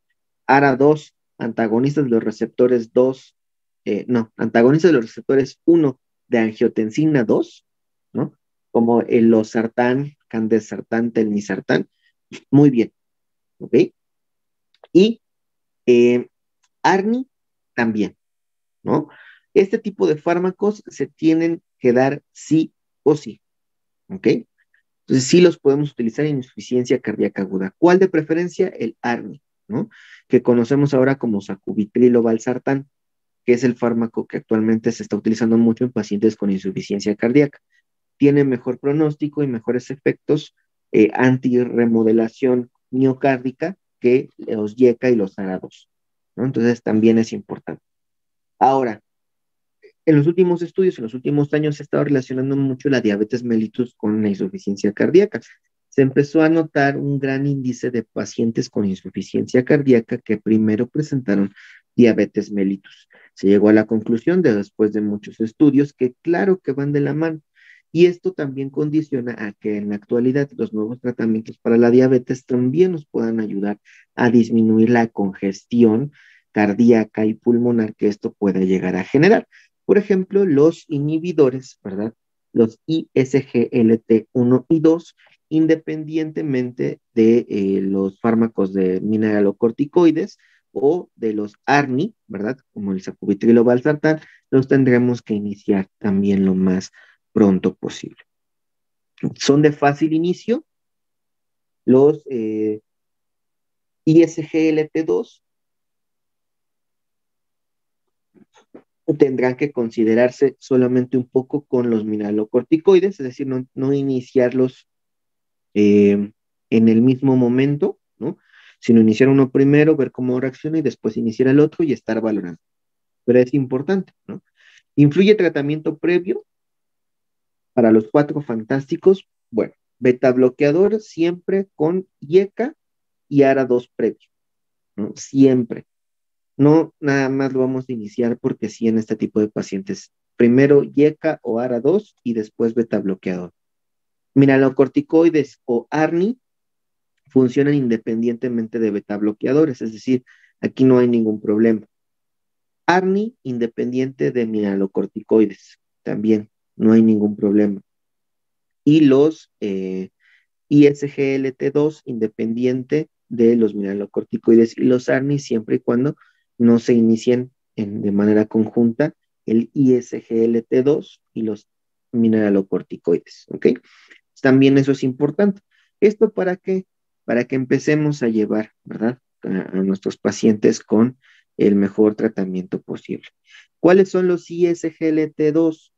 ARA2, antagonistas de los receptores 2, no, antagonistas de los receptores 1 de angiotensina 2, ¿no? Como el losartán, candesartán, telmisartán. Muy bien, ¿ok? Y ARNI también, ¿no? Este tipo de fármacos se tienen que dar sí o sí, ¿ok? Entonces sí los podemos utilizar en insuficiencia cardíaca aguda. ¿Cuál de preferencia? El ARNI, ¿no? Que conocemos ahora como sacubitril o valsartán, que es el fármaco que actualmente se está utilizando mucho en pacientes con insuficiencia cardíaca. Tiene mejor pronóstico y mejores efectos antirremodelación miocárdica que los YECA y los ARA2, ¿no? Entonces también es importante. Ahora, en los últimos estudios, en los últimos años, se ha estado relacionando mucho la diabetes mellitus con la insuficiencia cardíaca. Se empezó a notar un gran índice de pacientes con insuficiencia cardíaca que primero presentaron diabetes mellitus. Se llegó a la conclusión, después de muchos estudios, que claro que van de la mano. Y esto también condiciona a que en la actualidad los nuevos tratamientos para la diabetes también nos puedan ayudar a disminuir la congestión cardíaca y pulmonar que esto puede llegar a generar. Por ejemplo, los inhibidores, ¿verdad? Los ISGLT1 y 2, independientemente de los fármacos de mineralocorticoides o de los ARNI, ¿verdad? Como el sacubitril o valsartán, los tendremos que iniciar también lo más pronto posible. Son de fácil inicio los ISGLT2, tendrán que considerarse solamente un poco con los mineralocorticoides, es decir, no iniciarlos en el mismo momento, ¿no? Sino iniciar uno primero, ver cómo reacciona y después iniciar el otro y estar valorando. Pero es importante, ¿no? ¿Influye tratamiento previo para los cuatro fantásticos? Bueno, beta bloqueador siempre con IECA y ARA2 previo, ¿no? Siempre. No nada más lo vamos a iniciar porque sí en este tipo de pacientes. Primero IECA o ARA2 y después beta bloqueador. Mineralocorticoides o ARNI funcionan independientemente de beta bloqueadores, es decir, aquí no hay ningún problema. ARNI independiente de mineralocorticoides, también no hay ningún problema. Y los ISGLT2 independiente de los mineralocorticoides y los ARNI siempre y cuando no se inicien de manera conjunta el ISGLT2 y los mineralocorticoides, ¿ok? También eso es importante. ¿Esto para qué? Para que empecemos a llevar, ¿verdad? A nuestros pacientes con el mejor tratamiento posible. ¿Cuáles son los ISGLT2?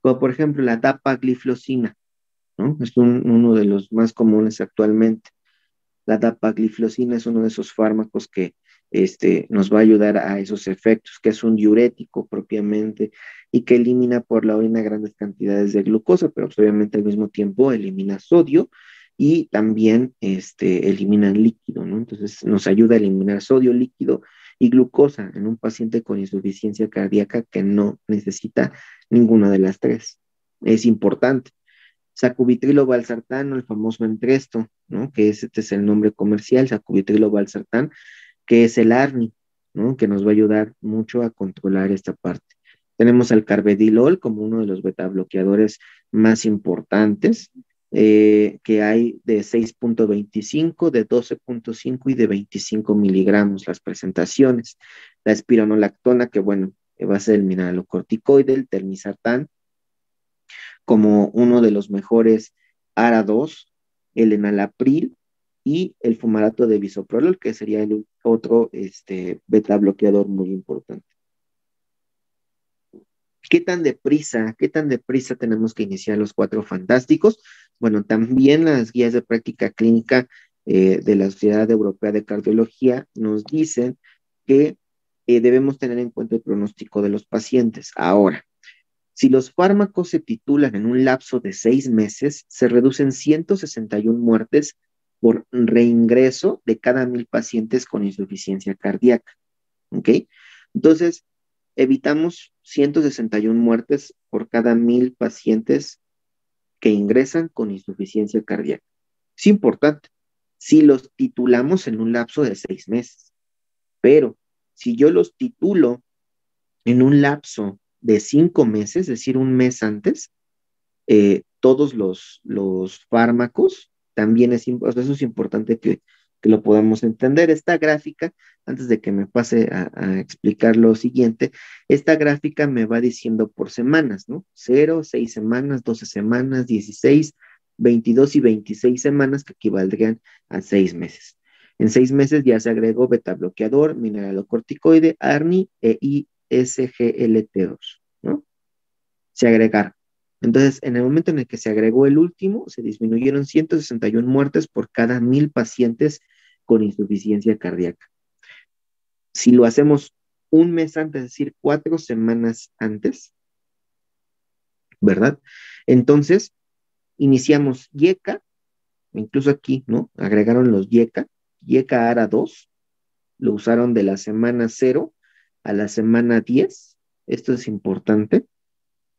Como por ejemplo la dapagliflozina, ¿no? Es uno de los más comunes actualmente. La dapagliflozina es uno de esos fármacos que nos va a ayudar a esos efectos, que es un diurético propiamente y que elimina por la orina grandes cantidades de glucosa, pero pues, obviamente al mismo tiempo elimina sodio y también elimina líquido, ¿no? Entonces nos ayuda a eliminar sodio, líquido y glucosa en un paciente con insuficiencia cardíaca que no necesita ninguna de las tres. Es importante. Sacubitrilo valsartán, el famoso Entresto, ¿no? Que este es el nombre comercial, sacubitrilo valsartán, que es el ARNI, ¿no? Que nos va a ayudar mucho a controlar esta parte. Tenemos al carvedilol como uno de los beta bloqueadores más importantes, que hay de 6.25, de 12.5 y de 25 miligramos las presentaciones. La espironolactona, que bueno, va a ser el mineralocorticoide, el telmisartán, como uno de los mejores ARA2, el enalapril y el fumarato de bisoprolol, que sería el otro beta bloqueador muy importante. qué tan deprisa tenemos que iniciar los cuatro fantásticos? Bueno, también las guías de práctica clínica de la Sociedad Europea de Cardiología nos dicen que debemos tener en cuenta el pronóstico de los pacientes. Ahora, si los fármacos se titulan en un lapso de 6 meses, se reducen 161 muertes por reingreso de cada 1,000 pacientes con insuficiencia cardíaca. ¿Ok? Entonces, evitamos 161 muertes por cada 1,000 pacientes que ingresan con insuficiencia cardíaca. Es importante, si los titulamos en un lapso de 6 meses, pero si yo los titulo en un lapso de 5 meses, es decir, un mes antes, todos los fármacos, también o sea, eso es importante que lo podamos entender. Esta gráfica, antes de que me pase a explicar lo siguiente, esta gráfica me va diciendo por semanas, ¿no? 0, 6 semanas, 12 semanas, 16, 22 y 26 semanas, que equivaldrían a 6 meses. En 6 meses ya se agregó beta bloqueador, mineralocorticoide, ARNI e ISGLT2, ¿no? Se agregaron. Entonces, en el momento en el que se agregó el último, se disminuyeron 161 muertes por cada 1,000 pacientes con insuficiencia cardíaca. Si lo hacemos un mes antes, es decir, 4 semanas antes, ¿verdad? Entonces, iniciamos YECA, incluso aquí, ¿no? Agregaron los YECA ARA 2, lo usaron de la semana 0 a la semana 10. Esto es importante,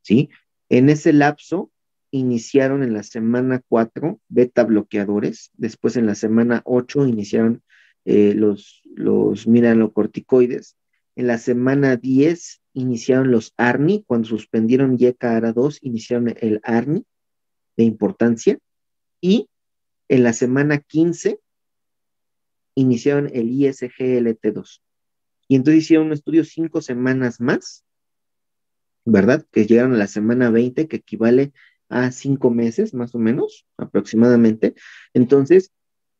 ¿sí? En ese lapso iniciaron en la semana 4 beta bloqueadores, después en la semana 8 iniciaron los mineralocorticoides, en la semana 10 iniciaron los ARNI, cuando suspendieron YECA ARA 2 iniciaron el ARNI de importancia, y en la semana 15 iniciaron el ISGLT2. Y entonces hicieron un estudio 5 semanas más, ¿verdad? Que llegaron a la semana 20, que equivale a 5 meses, más o menos, aproximadamente. Entonces,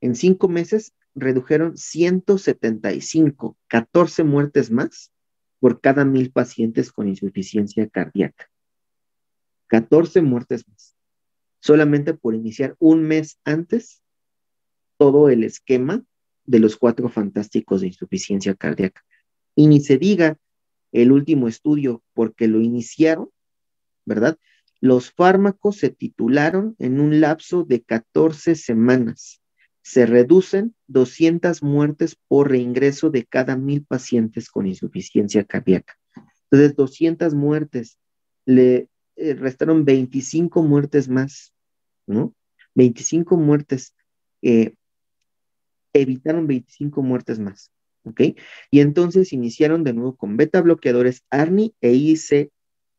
en 5 meses redujeron 175, 14 muertes más por cada 1,000 pacientes con insuficiencia cardíaca. 14 muertes más, solamente por iniciar un mes antes todo el esquema de los cuatro fantásticos de insuficiencia cardíaca. Y ni se diga el último estudio, porque lo iniciaron, ¿verdad? Los fármacos se titularon en un lapso de 14 semanas. Se reducen 200 muertes por reingreso de cada 1,000 pacientes con insuficiencia cardíaca. Entonces, 200 muertes, le restaron 25 muertes más, ¿no? 25 muertes, eh, evitaron 25 muertes más, ¿ok? Y entonces iniciaron de nuevo con beta bloqueadores ARNI e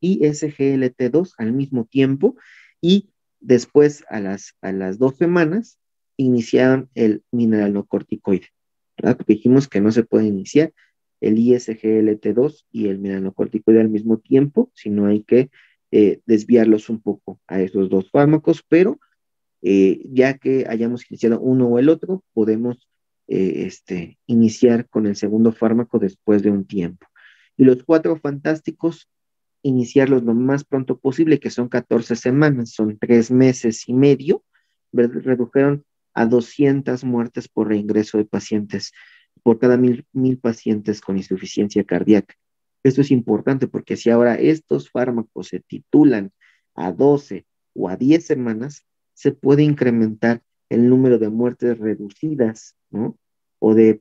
ISGLT2 al mismo tiempo, y después a las 2 semanas iniciaron el mineralocorticoide, ¿verdad? Porque dijimos que no se puede iniciar el ISGLT2 y el mineralocorticoide al mismo tiempo, sino hay que desviarlos un poco a esos dos fármacos, pero ya que hayamos iniciado uno o el otro, podemos iniciar con el segundo fármaco después de un tiempo. Y los cuatro fantásticos, iniciarlos lo más pronto posible, que son 14 semanas, son 3 meses y medio, redujeron a 200 muertes por reingreso de pacientes, por cada 1,000 pacientes con insuficiencia cardíaca. Esto es importante porque si ahora estos fármacos se titulan a 12 o a 10 semanas, se puede incrementar el número de muertes reducidas, ¿no? O sí,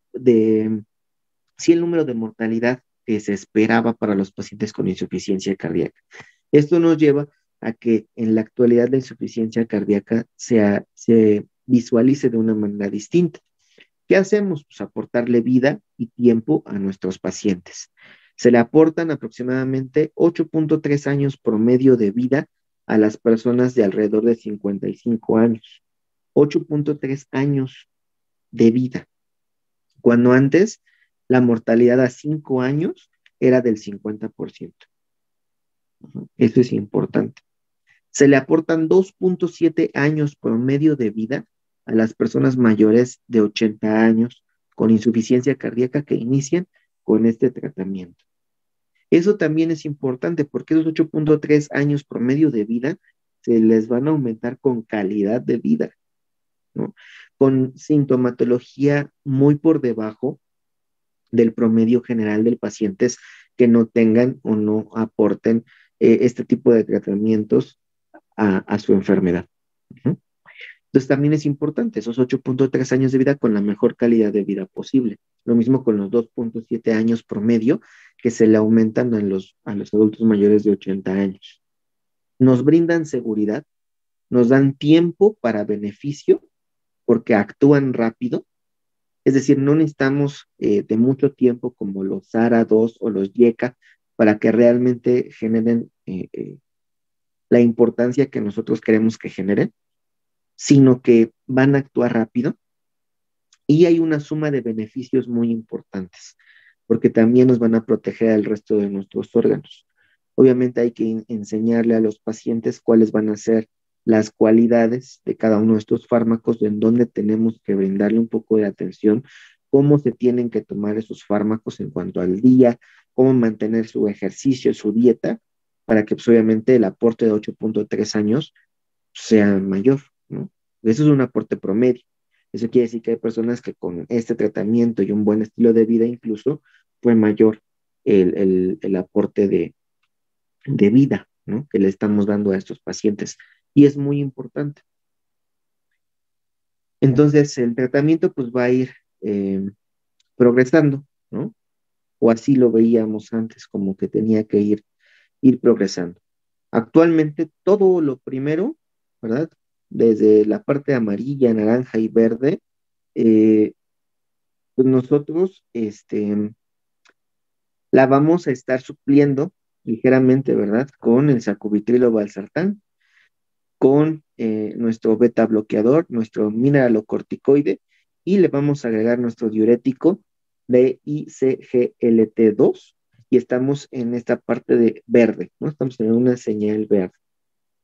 el número de mortalidad que se esperaba para los pacientes con insuficiencia cardíaca. Esto nos lleva a que en la actualidad la insuficiencia cardíaca se visualice de una manera distinta. ¿Qué hacemos? Pues aportarle vida y tiempo a nuestros pacientes. Se le aportan aproximadamente 8.3 años promedio de vida a las personas de alrededor de 55 años. 8.3 años de vida, cuando antes la mortalidad a 5 años era del 50%. Eso es importante. Se le aportan 2.7 años promedio de vida a las personas mayores de 80 años con insuficiencia cardíaca que inician con este tratamiento. Eso también es importante porque esos 8.3 años promedio de vida se les van a aumentar con calidad de vida, ¿no? Con sintomatología muy por debajo del promedio general del pacientes que no tengan o no aporten este tipo de tratamientos a su enfermedad. Ujú. Entonces también es importante esos 8.3 años de vida con la mejor calidad de vida posible. Lo mismo con los 2.7 años promedio que se le aumentan a los adultos mayores de 80 años. Nos brindan seguridad, nos dan tiempo para beneficio porque actúan rápido. Es decir, no necesitamos de mucho tiempo como los SARA-2 o los YECA para que realmente generen la importancia que nosotros queremos que generen, sino que van a actuar rápido y hay una suma de beneficios muy importantes, porque también nos van a proteger al resto de nuestros órganos. Obviamente hay que enseñarle a los pacientes cuáles van a ser las cualidades de cada uno de estos fármacos, en dónde tenemos que brindarle un poco de atención, cómo se tienen que tomar esos fármacos en cuanto al día, cómo mantener su ejercicio, su dieta, para que pues, obviamente el aporte de 8.3 años sea mayor, ¿no? Eso es un aporte promedio. Eso quiere decir que hay personas que con este tratamiento y un buen estilo de vida incluso fue mayor el aporte de vida, ¿no? Que le estamos dando a estos pacientes. Y es muy importante. Entonces, el tratamiento pues va a ir eh, progresando, ¿no? O así lo veíamos antes, como que tenía que ir progresando. Actualmente todo lo primero, ¿verdad? Desde la parte amarilla, naranja y verde, eh, pues nosotros la vamos a estar supliendo ligeramente, ¿verdad? Con el sacubitrilo valsartán, con nuestro beta bloqueador, nuestro mineralocorticoide, y le vamos a agregar nuestro diurético de ICGLT2, y estamos en esta parte de verde, ¿no? Estamos en una señal verde.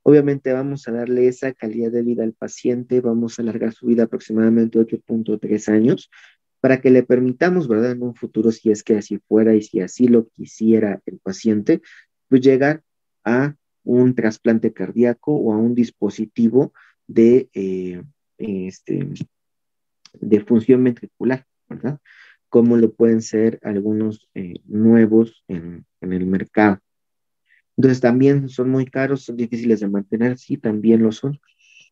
Obviamente vamos a darle esa calidad de vida al paciente, vamos a alargar su vida aproximadamente 8.3 años para que le permitamos, ¿verdad? En un futuro, si es que así fuera y si así lo quisiera el paciente, pues llegar a un trasplante cardíaco o a un dispositivo de, este, de función ventricular, ¿verdad? Como lo pueden ser algunos nuevos en el mercado. Entonces también son muy caros, son difíciles de mantener, sí, también lo son,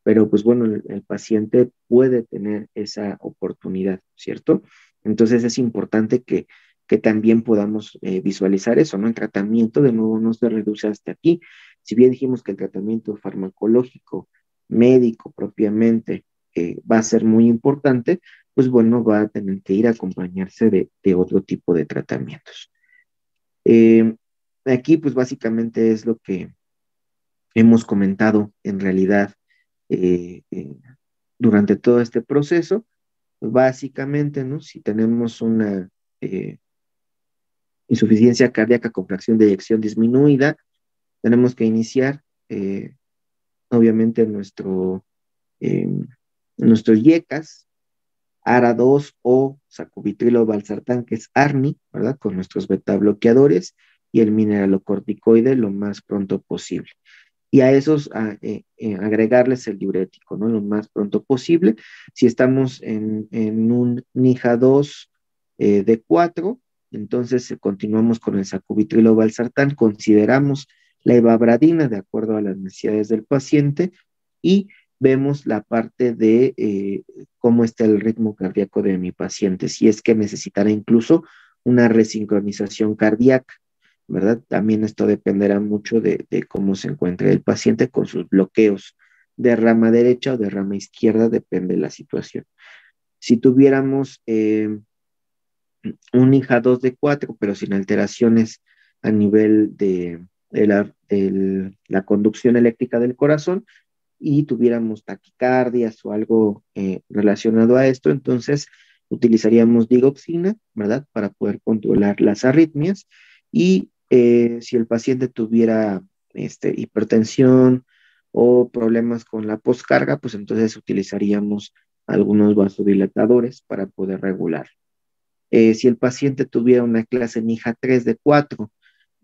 pero pues bueno, el paciente puede tener esa oportunidad, ¿cierto? Entonces es importante que también podamos visualizar eso, ¿no? El tratamiento, de nuevo, no se reduce hasta aquí. Si bien dijimos que el tratamiento farmacológico, médico propiamente, va a ser muy importante, pues bueno, va a tener que ir a acompañarse de otro tipo de tratamientos. Eh, Aquí, pues básicamente es lo que hemos comentado en realidad eh, eh, durante todo este proceso. Básicamente, ¿no? Si tenemos una eh, insuficiencia cardíaca con fracción de eyección disminuida, tenemos que iniciar, obviamente, eh, nuestros IECAS, ARA2 o sacubitrilo valsartán, que es ARNI, ¿verdad? Con nuestros beta bloqueadores y el mineralocorticoide lo más pronto posible. Y a esos agregarles el diurético, ¿no? Lo más pronto posible. Si estamos en un NIJA 2 de 4, entonces continuamos con el sacubitrilo valsartán, consideramos la ivabradina de acuerdo a las necesidades del paciente y vemos la parte de cómo está el ritmo cardíaco de mi paciente, si es que necesitará incluso una resincronización cardíaca, ¿verdad? También esto dependerá mucho de cómo se encuentre el paciente con sus bloqueos de rama derecha o de rama izquierda, depende de la situación. Si tuviéramos un INJA 2 de 4, pero sin alteraciones a nivel de la conducción eléctrica del corazón, y tuviéramos taquicardias o algo relacionado a esto, entonces utilizaríamos digoxina, ¿verdad? Para poder controlar las arritmias. Y si el paciente tuviera hipertensión o problemas con la poscarga, pues entonces utilizaríamos algunos vasodilatadores para poder regular. Si el paciente tuviera una clase NIJA 3 de 4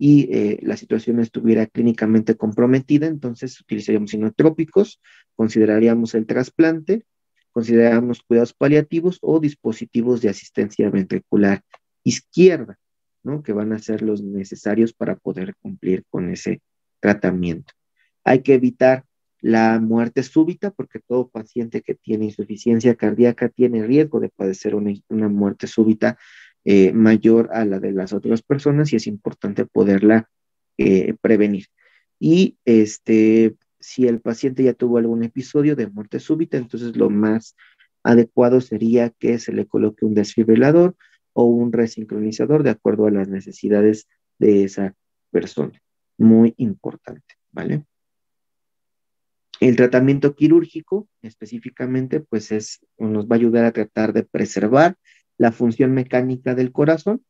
y la situación estuviera clínicamente comprometida, entonces utilizaríamos inotrópicos, consideraríamos el trasplante, consideramos cuidados paliativos o dispositivos de asistencia ventricular izquierda, ¿no? Que van a ser los necesarios para poder cumplir con ese tratamiento. Hay que evitar la muerte súbita, porque todo paciente que tiene insuficiencia cardíaca tiene riesgo de padecer una muerte súbita mayor a la de las otras personas y es importante poderla prevenir. Y si el paciente ya tuvo algún episodio de muerte súbita, entonces lo más adecuado sería que se le coloque un desfibrilador o un resincronizador de acuerdo a las necesidades de esa persona. Muy importante, ¿vale? El tratamiento quirúrgico específicamente, pues nos va a ayudar a tratar de preservar la función mecánica del corazón.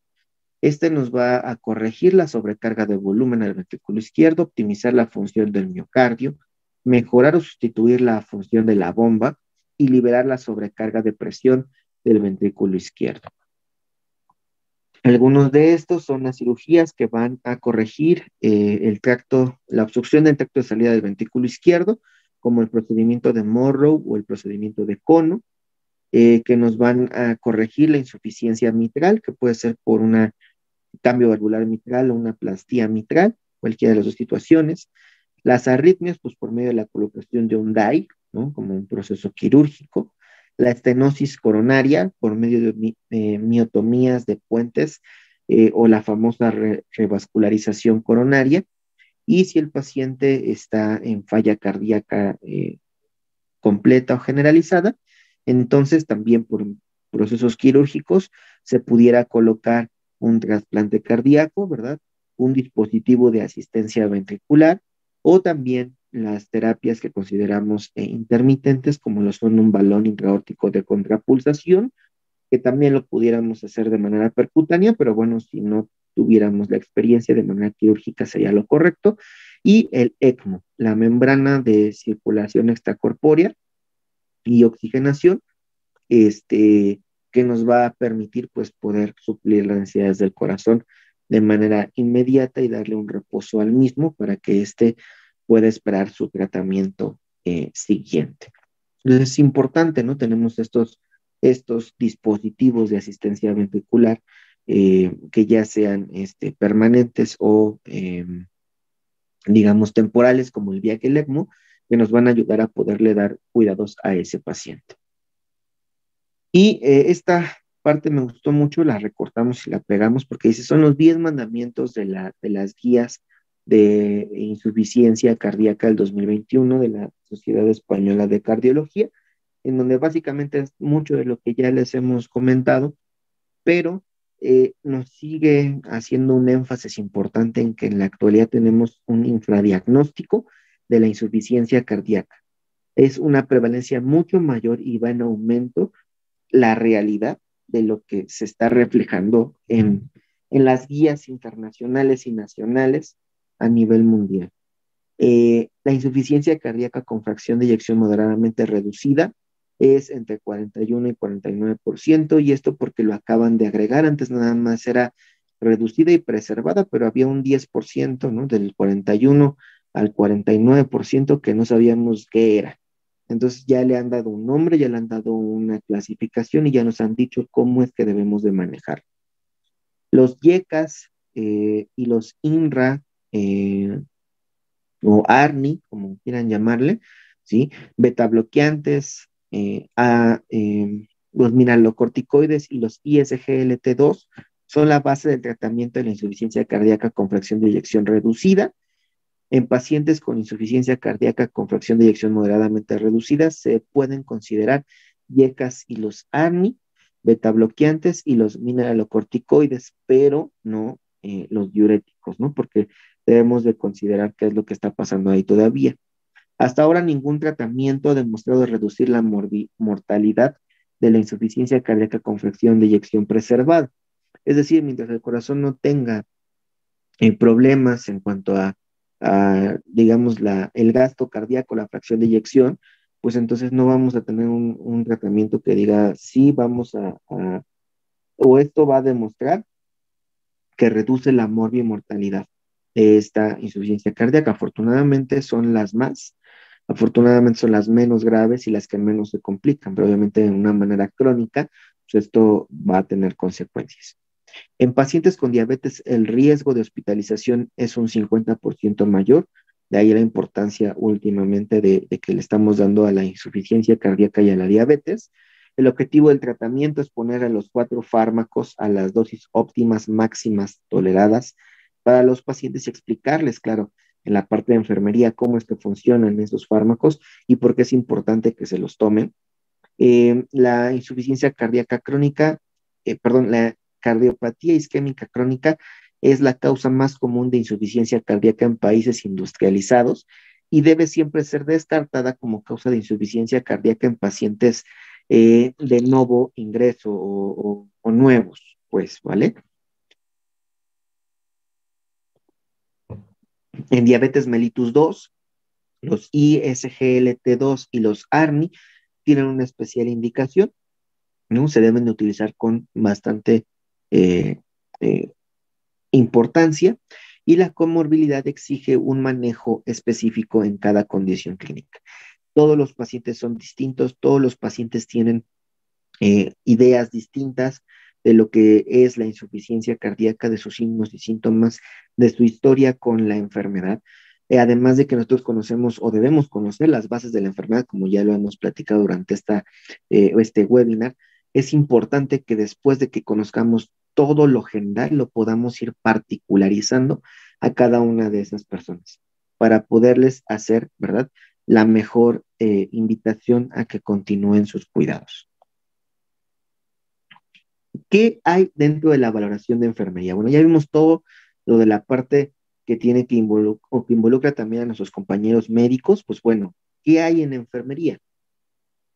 Este nos va a corregir la sobrecarga de volumen al ventrículo izquierdo, optimizar la función del miocardio, mejorar o sustituir la función de la bomba y liberar la sobrecarga de presión del ventrículo izquierdo. Algunos de estos son las cirugías que van a corregir la obstrucción del tracto de salida del ventrículo izquierdo, como el procedimiento de Morrow o el procedimiento de Cono, que nos van a corregir la insuficiencia mitral, que puede ser por un cambio valvular mitral o una plastía mitral, cualquiera de las dos situaciones. Las arritmias, pues por medio de la colocación de un DAI, ¿no? Como un proceso quirúrgico. La estenosis coronaria por medio de miotomías de puentes o la famosa revascularización coronaria. Y si el paciente está en falla cardíaca completa o generalizada, entonces también por procesos quirúrgicos se pudiera colocar un trasplante cardíaco, ¿verdad? Un dispositivo de asistencia ventricular o también las terapias que consideramos intermitentes, como lo son un balón intraórtico de contrapulsación, que también lo pudiéramos hacer de manera percutánea, pero bueno, si no tuviéramos la experiencia de manera quirúrgica sería lo correcto, y el ECMO, la membrana de circulación extracorpórea y oxigenación, que nos va a permitir pues poder suplir las necesidades del corazón de manera inmediata y darle un reposo al mismo para que éste pueda esperar su tratamiento siguiente. Entonces es importante, ¿no? Tenemos estos dispositivos de asistencia ventricular que ya sean permanentes o, digamos, temporales, como el viaje ECMO, que nos van a ayudar a poderle dar cuidados a ese paciente. Y esta parte me gustó mucho, la recortamos y la pegamos porque dice, son los 10 mandamientos de las guías de insuficiencia cardíaca del 2021 de la Sociedad Española de Cardiología, en donde básicamente es mucho de lo que ya les hemos comentado, pero nos sigue haciendo un énfasis importante en que en la actualidad tenemos un infradiagnóstico de la insuficiencia cardíaca. Es una prevalencia mucho mayor y va en aumento la realidad de lo que se está reflejando en las guías internacionales y nacionales a nivel mundial. La insuficiencia cardíaca con fracción de eyección moderadamente reducida es entre 41 y 49%, y esto porque lo acaban de agregar, antes nada más era reducida y preservada, pero había un 10%, ¿no? Del 41 al 49% que no sabíamos qué era. Entonces ya le han dado un nombre, ya le han dado una clasificación y ya nos han dicho cómo es que debemos de manejar. Los YECAS y los INRA o ARNI, como quieran llamarle, ¿sí? Beta bloqueantes, los mineralocorticoides y los ISGLT2 son la base del tratamiento de la insuficiencia cardíaca con fracción de eyección reducida. En pacientes con insuficiencia cardíaca con fracción de eyección moderadamente reducida se pueden considerar YECAS y los ARNI, beta bloqueantes y los mineralocorticoides, pero no los diuréticos, ¿no? Porque debemos de considerar qué es lo que está pasando ahí todavía. Hasta ahora ningún tratamiento ha demostrado reducir la mortalidad de la insuficiencia cardíaca con fracción de eyección preservada. Es decir, mientras el corazón no tenga problemas en cuanto digamos, el gasto cardíaco, la fracción de eyección, pues entonces no vamos a tener un tratamiento que diga, sí, o esto va a demostrar que reduce la morbimortalidad. de esta insuficiencia cardíaca. Afortunadamente son las menos graves y las que menos se complican, pero obviamente de una manera crónica, pues esto va a tener consecuencias. En pacientes con diabetes, el riesgo de hospitalización es un 50% mayor, de ahí la importancia últimamente de que le estamos dando a la insuficiencia cardíaca y a la diabetes. El objetivo del tratamiento es poner a los 4 fármacos a las dosis óptimas máximas toleradas para los pacientes y explicarles, claro, en la parte de enfermería cómo es que funcionan esos fármacos y por qué es importante que se los tomen. La insuficiencia cardíaca crónica, la cardiopatía isquémica crónica es la causa más común de insuficiencia cardíaca en países industrializados y debe siempre ser descartada como causa de insuficiencia cardíaca en pacientes de nuevo ingreso o nuevos, pues, ¿vale? En diabetes mellitus 2, los ISGLT2 y los ARNI tienen una especial indicación, ¿no? Se deben de utilizar con bastante eh, eh, importancia y la comorbilidad exige un manejo específico en cada condición clínica. Todos los pacientes son distintos, todos los pacientes tienen ideas distintas de lo que es la insuficiencia cardíaca, de sus signos y síntomas, de su historia con la enfermedad. Además de que nosotros conocemos o debemos conocer las bases de la enfermedad, como ya lo hemos platicado durante este webinar, es importante que después de que conozcamos todo lo general, lo podamos ir particularizando a cada una de esas personas para poderles hacer, ¿verdad?, la mejor invitación a que continúen sus cuidados. ¿Qué hay dentro de la valoración de enfermería? Bueno, ya vimos todo lo de la parte que tiene que o que involucra también a nuestros compañeros médicos. Pues bueno, ¿qué hay en enfermería?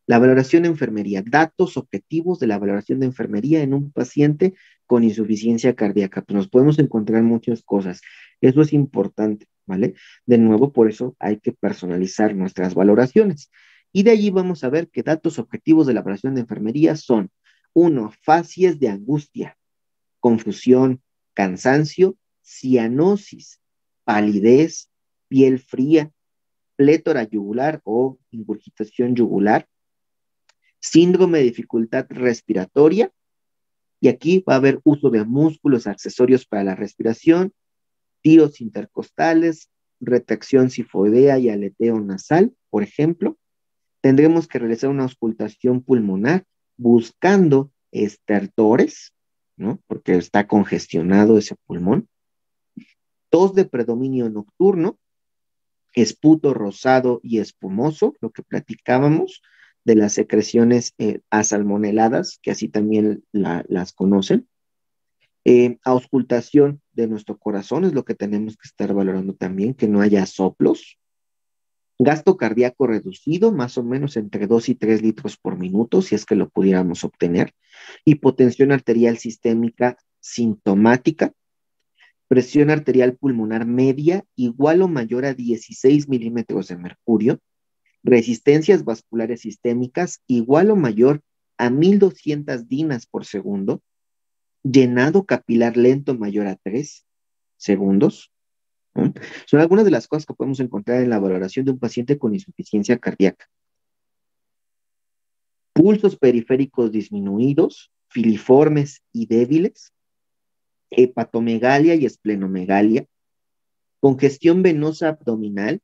La valoración de enfermería, datos objetivos de la valoración de enfermería en un paciente con insuficiencia cardíaca. Pues nos podemos encontrar muchas cosas. Eso es importante, ¿vale? De nuevo, por eso hay que personalizar nuestras valoraciones. Y de allí vamos a ver que datos objetivos de la valoración de enfermería son: uno, facies de angustia, confusión, cansancio, cianosis, palidez, piel fría, plétora yugular o ingurgitación yugular, síndrome de dificultad respiratoria, y aquí va a haber uso de músculos accesorios para la respiración, tiros intercostales, retracción sifoidea y aleteo nasal, por ejemplo. Tendremos que realizar una auscultación pulmonar buscando estertores, ¿no? Porque está congestionado ese pulmón. Tos de predominio nocturno, esputo rosado y espumoso, lo que platicábamos de las secreciones asalmoneladas, que así también las conocen. Auscultación de nuestro corazón es lo que tenemos que estar valorando también, que no haya soplos. Gasto cardíaco reducido, más o menos entre 2 y 3 litros por minuto, si es que lo pudiéramos obtener. Hipotensión arterial sistémica sintomática. Presión arterial pulmonar media igual o mayor a 16 milímetros de mercurio. Resistencias vasculares sistémicas igual o mayor a 1200 dinas por segundo. Llenado capilar lento mayor a 3 segundos. ¿No? Son algunas de las cosas que podemos encontrar en la valoración de un paciente con insuficiencia cardíaca. Pulsos periféricos disminuidos, filiformes y débiles, hepatomegalia y esplenomegalia, congestión venosa abdominal,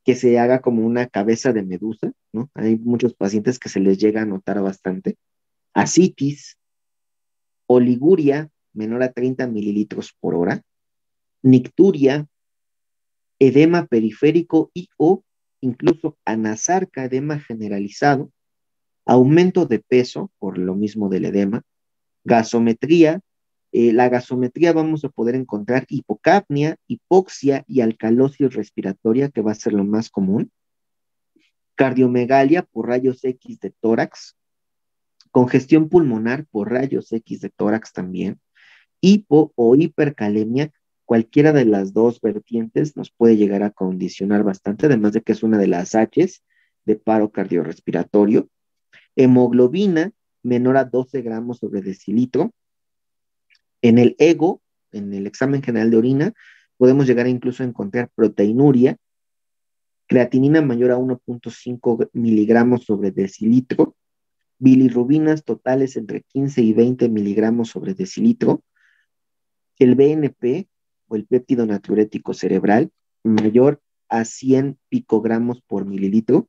que se haga como una cabeza de medusa, ¿no? Hay muchos pacientes que se les llega a notar bastante. Ascitis, oliguria menor a 30 mililitros por hora, nicturia, edema periférico y o incluso anasarca, edema generalizado, aumento de peso por lo mismo del edema, gasometría. La gasometría vamos a poder encontrar hipocapnia, hipoxia y alcalosis respiratoria, que va a ser lo más común. Cardiomegalia por rayos X de tórax, congestión pulmonar por rayos X de tórax también, hipo o hipercalemia, cualquiera de las dos vertientes nos puede llegar a condicionar bastante, además de que es una de las H's de paro cardiorrespiratorio. Hemoglobina menor a 12 gramos sobre decilitro. En el EGO, en el examen general de orina, podemos llegar a incluso encontrar proteinuria, creatinina mayor a 1.5 miligramos sobre decilitro, bilirrubinas totales entre 15 y 20 miligramos sobre decilitro, el BNP o el péptido natriurético cerebral mayor a 100 picogramos por mililitro,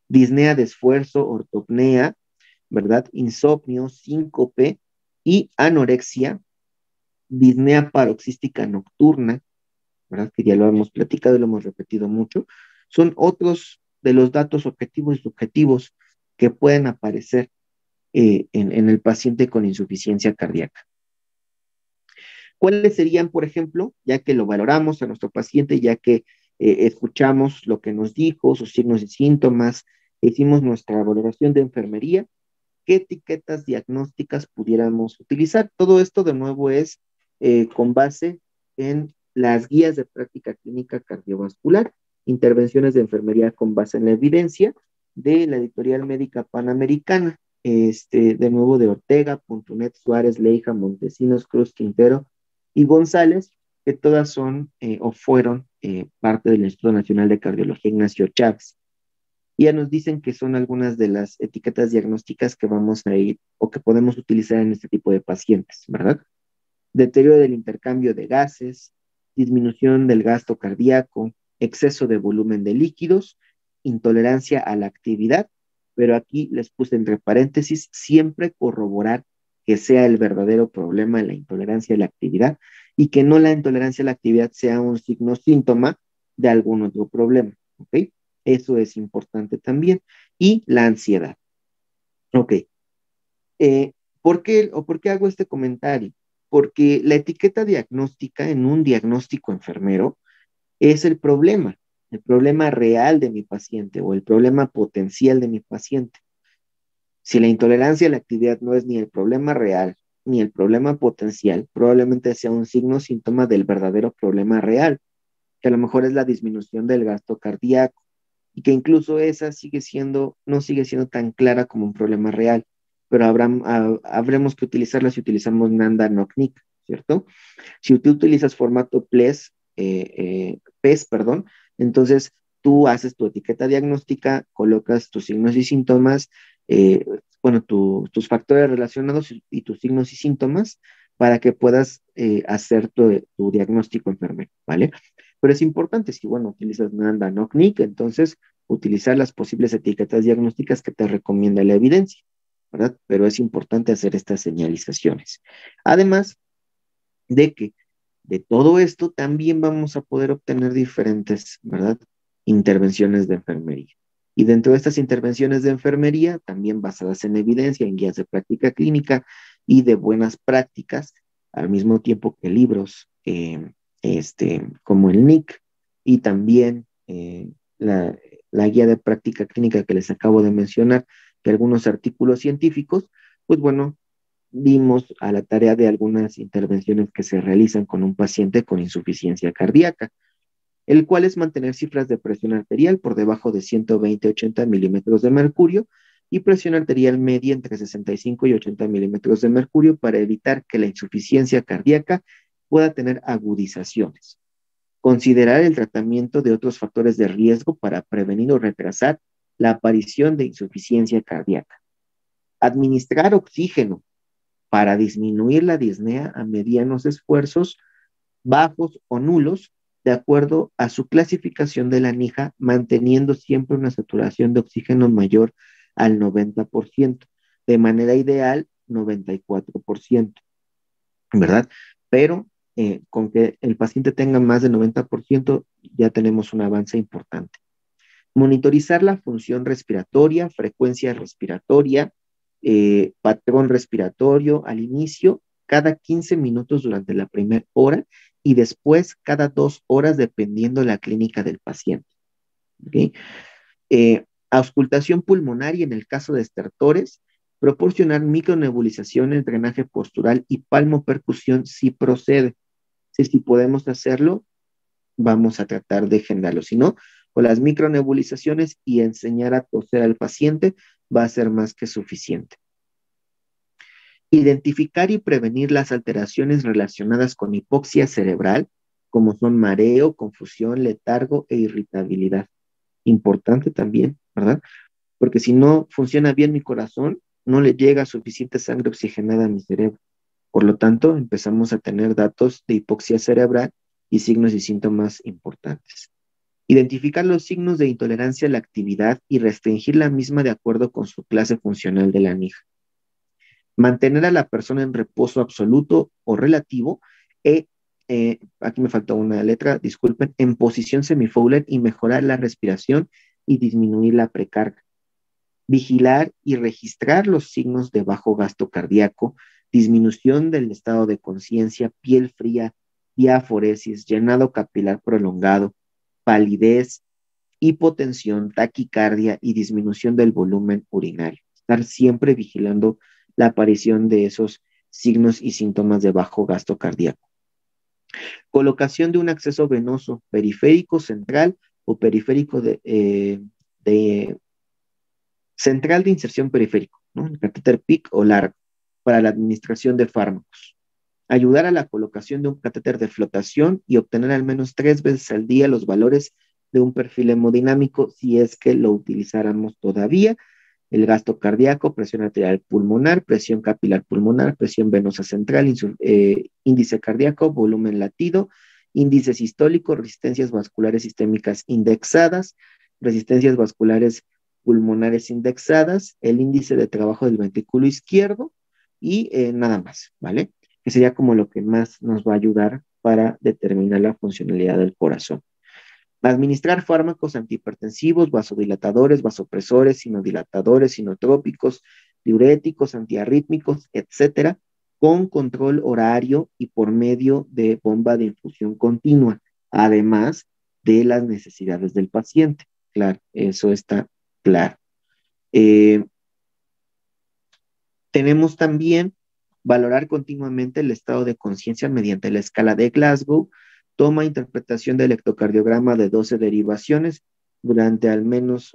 disnea de esfuerzo, ortopnea, ¿verdad? Insomnio, síncope y anorexia, disnea paroxística nocturna, ¿verdad? Que ya lo hemos platicado y lo hemos repetido mucho, son otros de los datos objetivos y subjetivos que pueden aparecer en el paciente con insuficiencia cardíaca. ¿Cuáles serían, por ejemplo, ya que lo valoramos a nuestro paciente, ya que escuchamos lo que nos dijo, sus signos y síntomas, hicimos nuestra valoración de enfermería, qué etiquetas diagnósticas pudiéramos utilizar? Todo esto de nuevo es con base en las guías de práctica clínica cardiovascular, intervenciones de enfermería con base en la evidencia de la editorial médica panamericana, de nuevo de Ortega, Puntunet, Suárez, Leija, Montesinos, Cruz, Quintero y González, que todas son o fueron parte del Instituto Nacional de Cardiología Ignacio Chávez. Y ya nos dicen que son algunas de las etiquetas diagnósticas que vamos a ir o que podemos utilizar en este tipo de pacientes, ¿verdad? Deterioro del intercambio de gases, disminución del gasto cardíaco, exceso de volumen de líquidos, intolerancia a la actividad, pero aquí les puse entre paréntesis, siempre corroborar que sea el verdadero problema la intolerancia a la actividad y que no la intolerancia a la actividad sea un signo síntoma de algún otro problema, ¿ok? Eso es importante también. Y la ansiedad. Ok. ¿Por qué hago este comentario? Porque la etiqueta diagnóstica en un diagnóstico enfermero es el problema real de mi paciente o el problema potencial de mi paciente. Si la intolerancia a la actividad no es ni el problema real ni el problema potencial, probablemente sea un signo síntoma del verdadero problema real, que a lo mejor es la disminución del gasto cardíaco y que incluso esa no sigue siendo tan clara como un problema real, pero habremos que utilizarla si utilizamos NANDA NOCNIC, ¿cierto? Si tú utilizas formato PES, perdón, entonces tú haces tu etiqueta diagnóstica, colocas tus signos y síntomas, eh, bueno, tus factores relacionados y tus signos y síntomas para que puedas hacer tu diagnóstico enfermero, ¿vale? Pero es importante, si, bueno, utilizas NANDA, NOCNIC, entonces utilizar las posibles etiquetas diagnósticas que te recomienda la evidencia, ¿verdad? Pero es importante hacer estas señalizaciones. Además de que de todo esto también vamos a poder obtener diferentes, ¿verdad? Intervenciones de enfermería. Y dentro de estas intervenciones de enfermería, también basadas en evidencia, en guías de práctica clínica y de buenas prácticas, al mismo tiempo que libros como el NIC y también la guía de práctica clínica que les acabo de mencionar, que algunos artículos científicos, pues bueno, dimos a la tarea de algunas intervenciones que se realizan con un paciente con insuficiencia cardíaca, el cual es mantener cifras de presión arterial por debajo de 120-80 milímetros de mercurio y presión arterial media entre 65 y 80 milímetros de mercurio para evitar que la insuficiencia cardíaca pueda tener agudizaciones. Considerar el tratamiento de otros factores de riesgo para prevenir o retrasar la aparición de insuficiencia cardíaca. Administrar oxígeno para disminuir la disnea a medianos esfuerzos bajos o nulos, de acuerdo a su clasificación de la NIJA, manteniendo siempre una saturación de oxígeno mayor al 90%, de manera ideal 94%, ¿verdad? Pero con que el paciente tenga más de 90%, ya tenemos un avance importante. Monitorizar la función respiratoria, frecuencia respiratoria, patrón respiratorio al inicio, cada 15 minutos durante la primera hora y después cada 2 horas dependiendo la clínica del paciente. ¿Okay? Auscultación pulmonar en el caso de estertores, proporcionar micronebulización, drenaje postural y palmopercusión si procede. Si podemos hacerlo, vamos a tratar de generarlo. Si no, con las micronebulizaciones y enseñar a toser al paciente va a ser más que suficiente. Identificar y prevenir las alteraciones relacionadas con hipoxia cerebral, como son mareo, confusión, letargo e irritabilidad. Importante también, ¿verdad? Porque si no funciona bien mi corazón, no le llega suficiente sangre oxigenada a mi cerebro. Por lo tanto, empezamos a tener datos de hipoxia cerebral y signos y síntomas importantes. Identificar los signos de intolerancia a la actividad y restringir la misma de acuerdo con su clase funcional de la NIJ. Mantener a la persona en reposo absoluto o relativo e, aquí me faltó una letra, disculpen, en posición semifowler y mejorar la respiración y disminuir la precarga. Vigilar y registrar los signos de bajo gasto cardíaco, disminución del estado de conciencia, piel fría, diaforesis, llenado capilar prolongado, palidez, hipotensión, taquicardia y disminución del volumen urinario. Estar siempre vigilando la aparición de esos signos y síntomas de bajo gasto cardíaco. Colocación de un acceso venoso periférico, central o periférico de central de inserción periférico, ¿no? El catéter PIC o largo, para la administración de fármacos. Ayudar a la colocación de un catéter de flotación y obtener al menos 3 veces al día los valores de un perfil hemodinámico si es que lo utilizáramos todavía. El gasto cardíaco, presión arterial pulmonar, presión capilar pulmonar, presión venosa central, índice cardíaco, volumen latido, índice sistólico, resistencias vasculares sistémicas indexadas, resistencias vasculares pulmonares indexadas, el índice de trabajo del ventrículo izquierdo y nada más, ¿vale? Que sería como lo que más nos va a ayudar para determinar la funcionalidad del corazón. Administrar fármacos antihipertensivos, vasodilatadores, vasopresores, sinodilatadores, sinotrópicos, diuréticos, antiarrítmicos, etcétera, con control horario y por medio de bomba de infusión continua, además de las necesidades del paciente. Claro, eso está claro. Tenemos también valorar continuamente el estado de conciencia mediante la escala de Glasgow, toma interpretación del electrocardiograma de 12 derivaciones durante al menos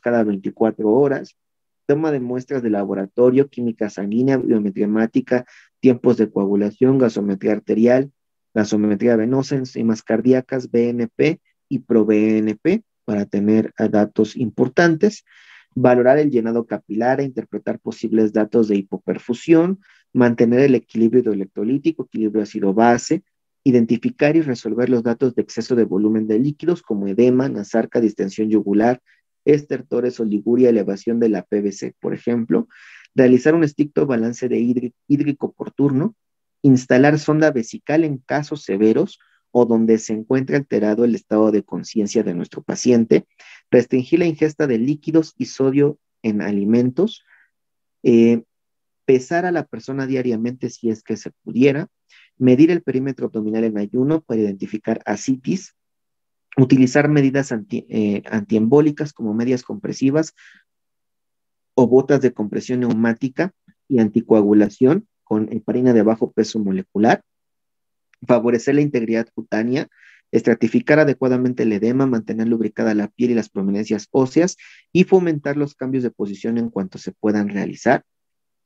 cada 24 horas, toma de muestras de laboratorio, química sanguínea, biometría hemática, tiempos de coagulación, gasometría arterial, gasometría venosa, enzimas cardíacas, BNP y ProBNP para tener datos importantes, valorar el llenado capilar e interpretar posibles datos de hipoperfusión, mantener el equilibrio hidroelectrolítico, equilibrio ácido-base, identificar y resolver los datos de exceso de volumen de líquidos como edema, nasarca, distensión yugular, estertores, oliguria, elevación de la PVC, por ejemplo, realizar un estricto balance de hídrico por turno, instalar sonda vesical en casos severos o donde se encuentre alterado el estado de conciencia de nuestro paciente, restringir la ingesta de líquidos y sodio en alimentos, pesar a la persona diariamente si es que se pudiera, medir el perímetro abdominal en ayuno para identificar ascitis, utilizar medidas antiembólicas como medias compresivas o botas de compresión neumática y anticoagulación con heparina de bajo peso molecular, favorecer la integridad cutánea, estratificar adecuadamente el edema, mantener lubricada la piel y las prominencias óseas y fomentar los cambios de posición en cuanto se puedan realizar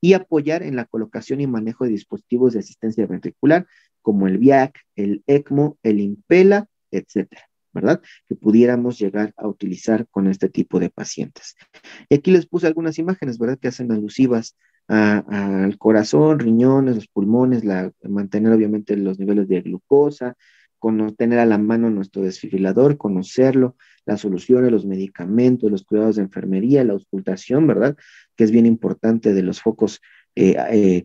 y apoyar en la colocación y manejo de dispositivos de asistencia ventricular como el VIAC, el ECMO, el Impela, etcétera, ¿verdad? Que pudiéramos llegar a utilizar con este tipo de pacientes. Y aquí les puse algunas imágenes, ¿verdad? Que hacen alusivas al corazón, riñones, los pulmones, mantener obviamente los niveles de glucosa, tener a la mano nuestro desfibrilador, conocerlo, las soluciones, los medicamentos, los cuidados de enfermería, la auscultación, ¿verdad? Que es bien importante de los focos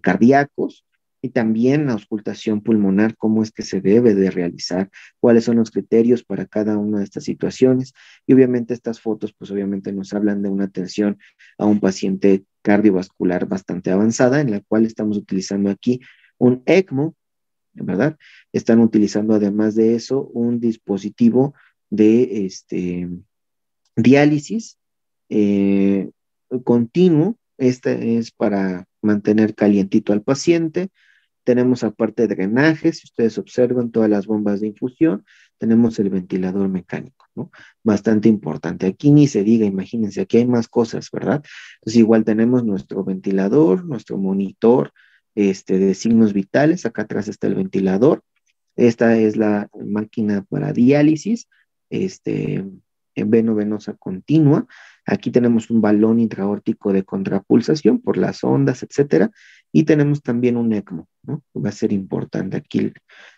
cardíacos, y también la auscultación pulmonar, cómo es que se debe de realizar, cuáles son los criterios para cada una de estas situaciones. Y obviamente estas fotos, pues obviamente nos hablan de una atención a un paciente cardiovascular bastante avanzada, en la cual estamos utilizando aquí un ECMO, ¿verdad? Están utilizando además de eso un dispositivo de diálisis continuo. Este es para mantener calientito al paciente. Tenemos aparte drenaje, si ustedes observan todas las bombas de infusión, tenemos el ventilador mecánico, ¿no? Bastante importante. Aquí ni se diga, imagínense, aquí hay más cosas, ¿verdad? Entonces igual tenemos nuestro ventilador, nuestro monitor de signos vitales, acá atrás está el ventilador, Esta es la máquina para diálisis, este, venosa continua. Aquí tenemos un balón intraórtico de contrapulsación por las ondas, etcétera, y tenemos también un ECMO, ¿no? Va a ser importante,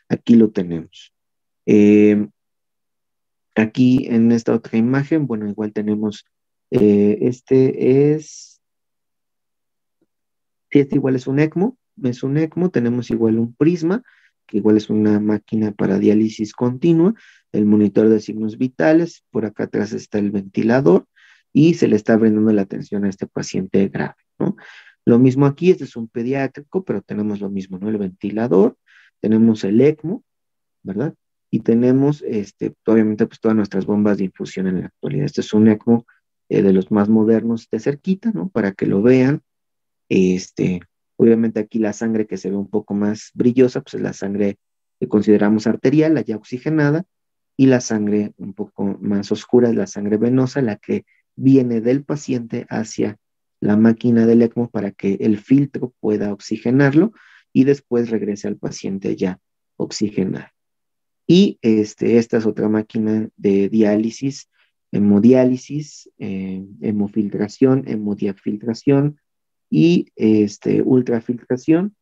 aquí lo tenemos. Eh, Aquí en esta otra imagen, bueno, igual tenemos, este es, sí, este igual es un ECMO, tenemos igual un prisma, que igual es una máquina para diálisis continua, el monitor de signos vitales, por acá atrás está el ventilador y se le está brindando la atención a este paciente grave, ¿no? Lo mismo aquí, este es un pediátrico, pero tenemos lo mismo, ¿no? El ventilador, tenemos el ECMO, ¿verdad? Y tenemos, obviamente, pues todas nuestras bombas de infusión en la actualidad. Este es un ECMO de los más modernos de cerquita, ¿no? Para que lo vean. Este, Obviamente aquí la sangre que se ve un poco más brillosa, pues es la sangre que consideramos arterial, la ya oxigenada, y la sangre un poco más oscura es la sangre venosa, la que viene del paciente hacia la máquina del ECMO para que el filtro pueda oxigenarlo y después regrese al paciente ya oxigenado. Y esta es otra máquina de diálisis, hemodiálisis, hemofiltración, hemodiafiltración y ultrafiltración,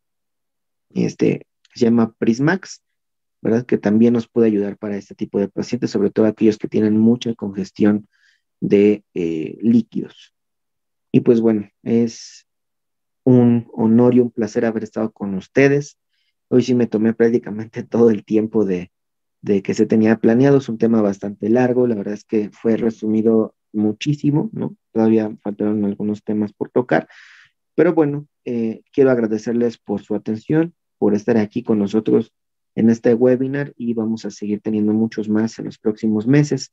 se llama Prismax, ¿verdad? Que también nos puede ayudar para este tipo de pacientes, sobre todo aquellos que tienen mucha congestión de líquidos. Y pues bueno, es un honor y un placer haber estado con ustedes. Hoy sí me tomé prácticamente todo el tiempo de que se tenía planeado. Es un tema bastante largo, la verdad es que fue resumido muchísimo, ¿no? Todavía faltaron algunos temas por tocar, pero bueno, quiero agradecerles por su atención, por estar aquí con nosotros en este webinar y vamos a seguir teniendo muchos más en los próximos meses.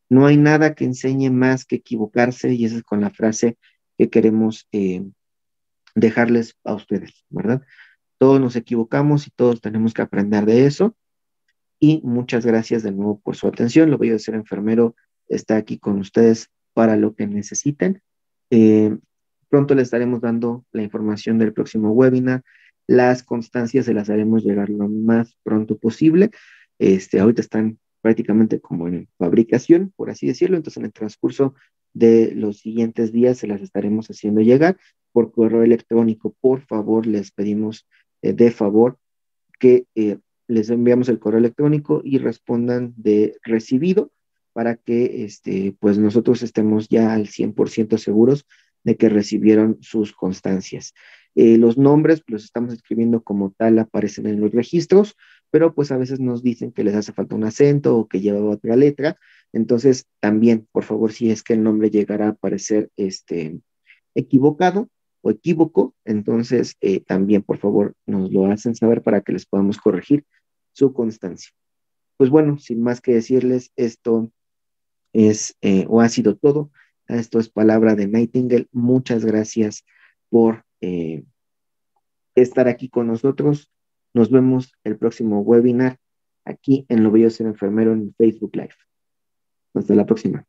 No hay nada que enseñe más que equivocarse y esa es con la frase que queremos dejarles a ustedes, ¿verdad? Todos nos equivocamos y todos tenemos que aprender de eso. Y muchas gracias de nuevo por su atención. Lo voy a hacer enfermero, está aquí con ustedes para lo que necesiten. Eh, Pronto les estaremos dando la información del próximo webinar. Las constancias se las haremos llegar lo más pronto posible. Ahorita están prácticamente como en fabricación, por así decirlo. Entonces, en el transcurso de los siguientes días se las estaremos haciendo llegar por correo electrónico. Por favor, les pedimos de favor que les enviamos el correo electrónico y respondan de recibido para que pues nosotros estemos ya al 100% seguros de que recibieron sus constancias. Los nombres los estamos escribiendo como tal, aparecen en los registros, pero pues a veces nos dicen que les hace falta un acento o que lleva otra letra. Entonces, también, por favor, si es que el nombre llegara a aparecer equivocado o equívoco, entonces también por favor nos lo hacen saber para que les podamos corregir su constancia. Pues bueno, sin más que decirles, esto es o ha sido todo. Esto es palabra de Nightingale. Muchas gracias por estar aquí con nosotros. Nos vemos el próximo webinar aquí en Lo Bello Ser Enfermero en Facebook Live. Hasta la próxima.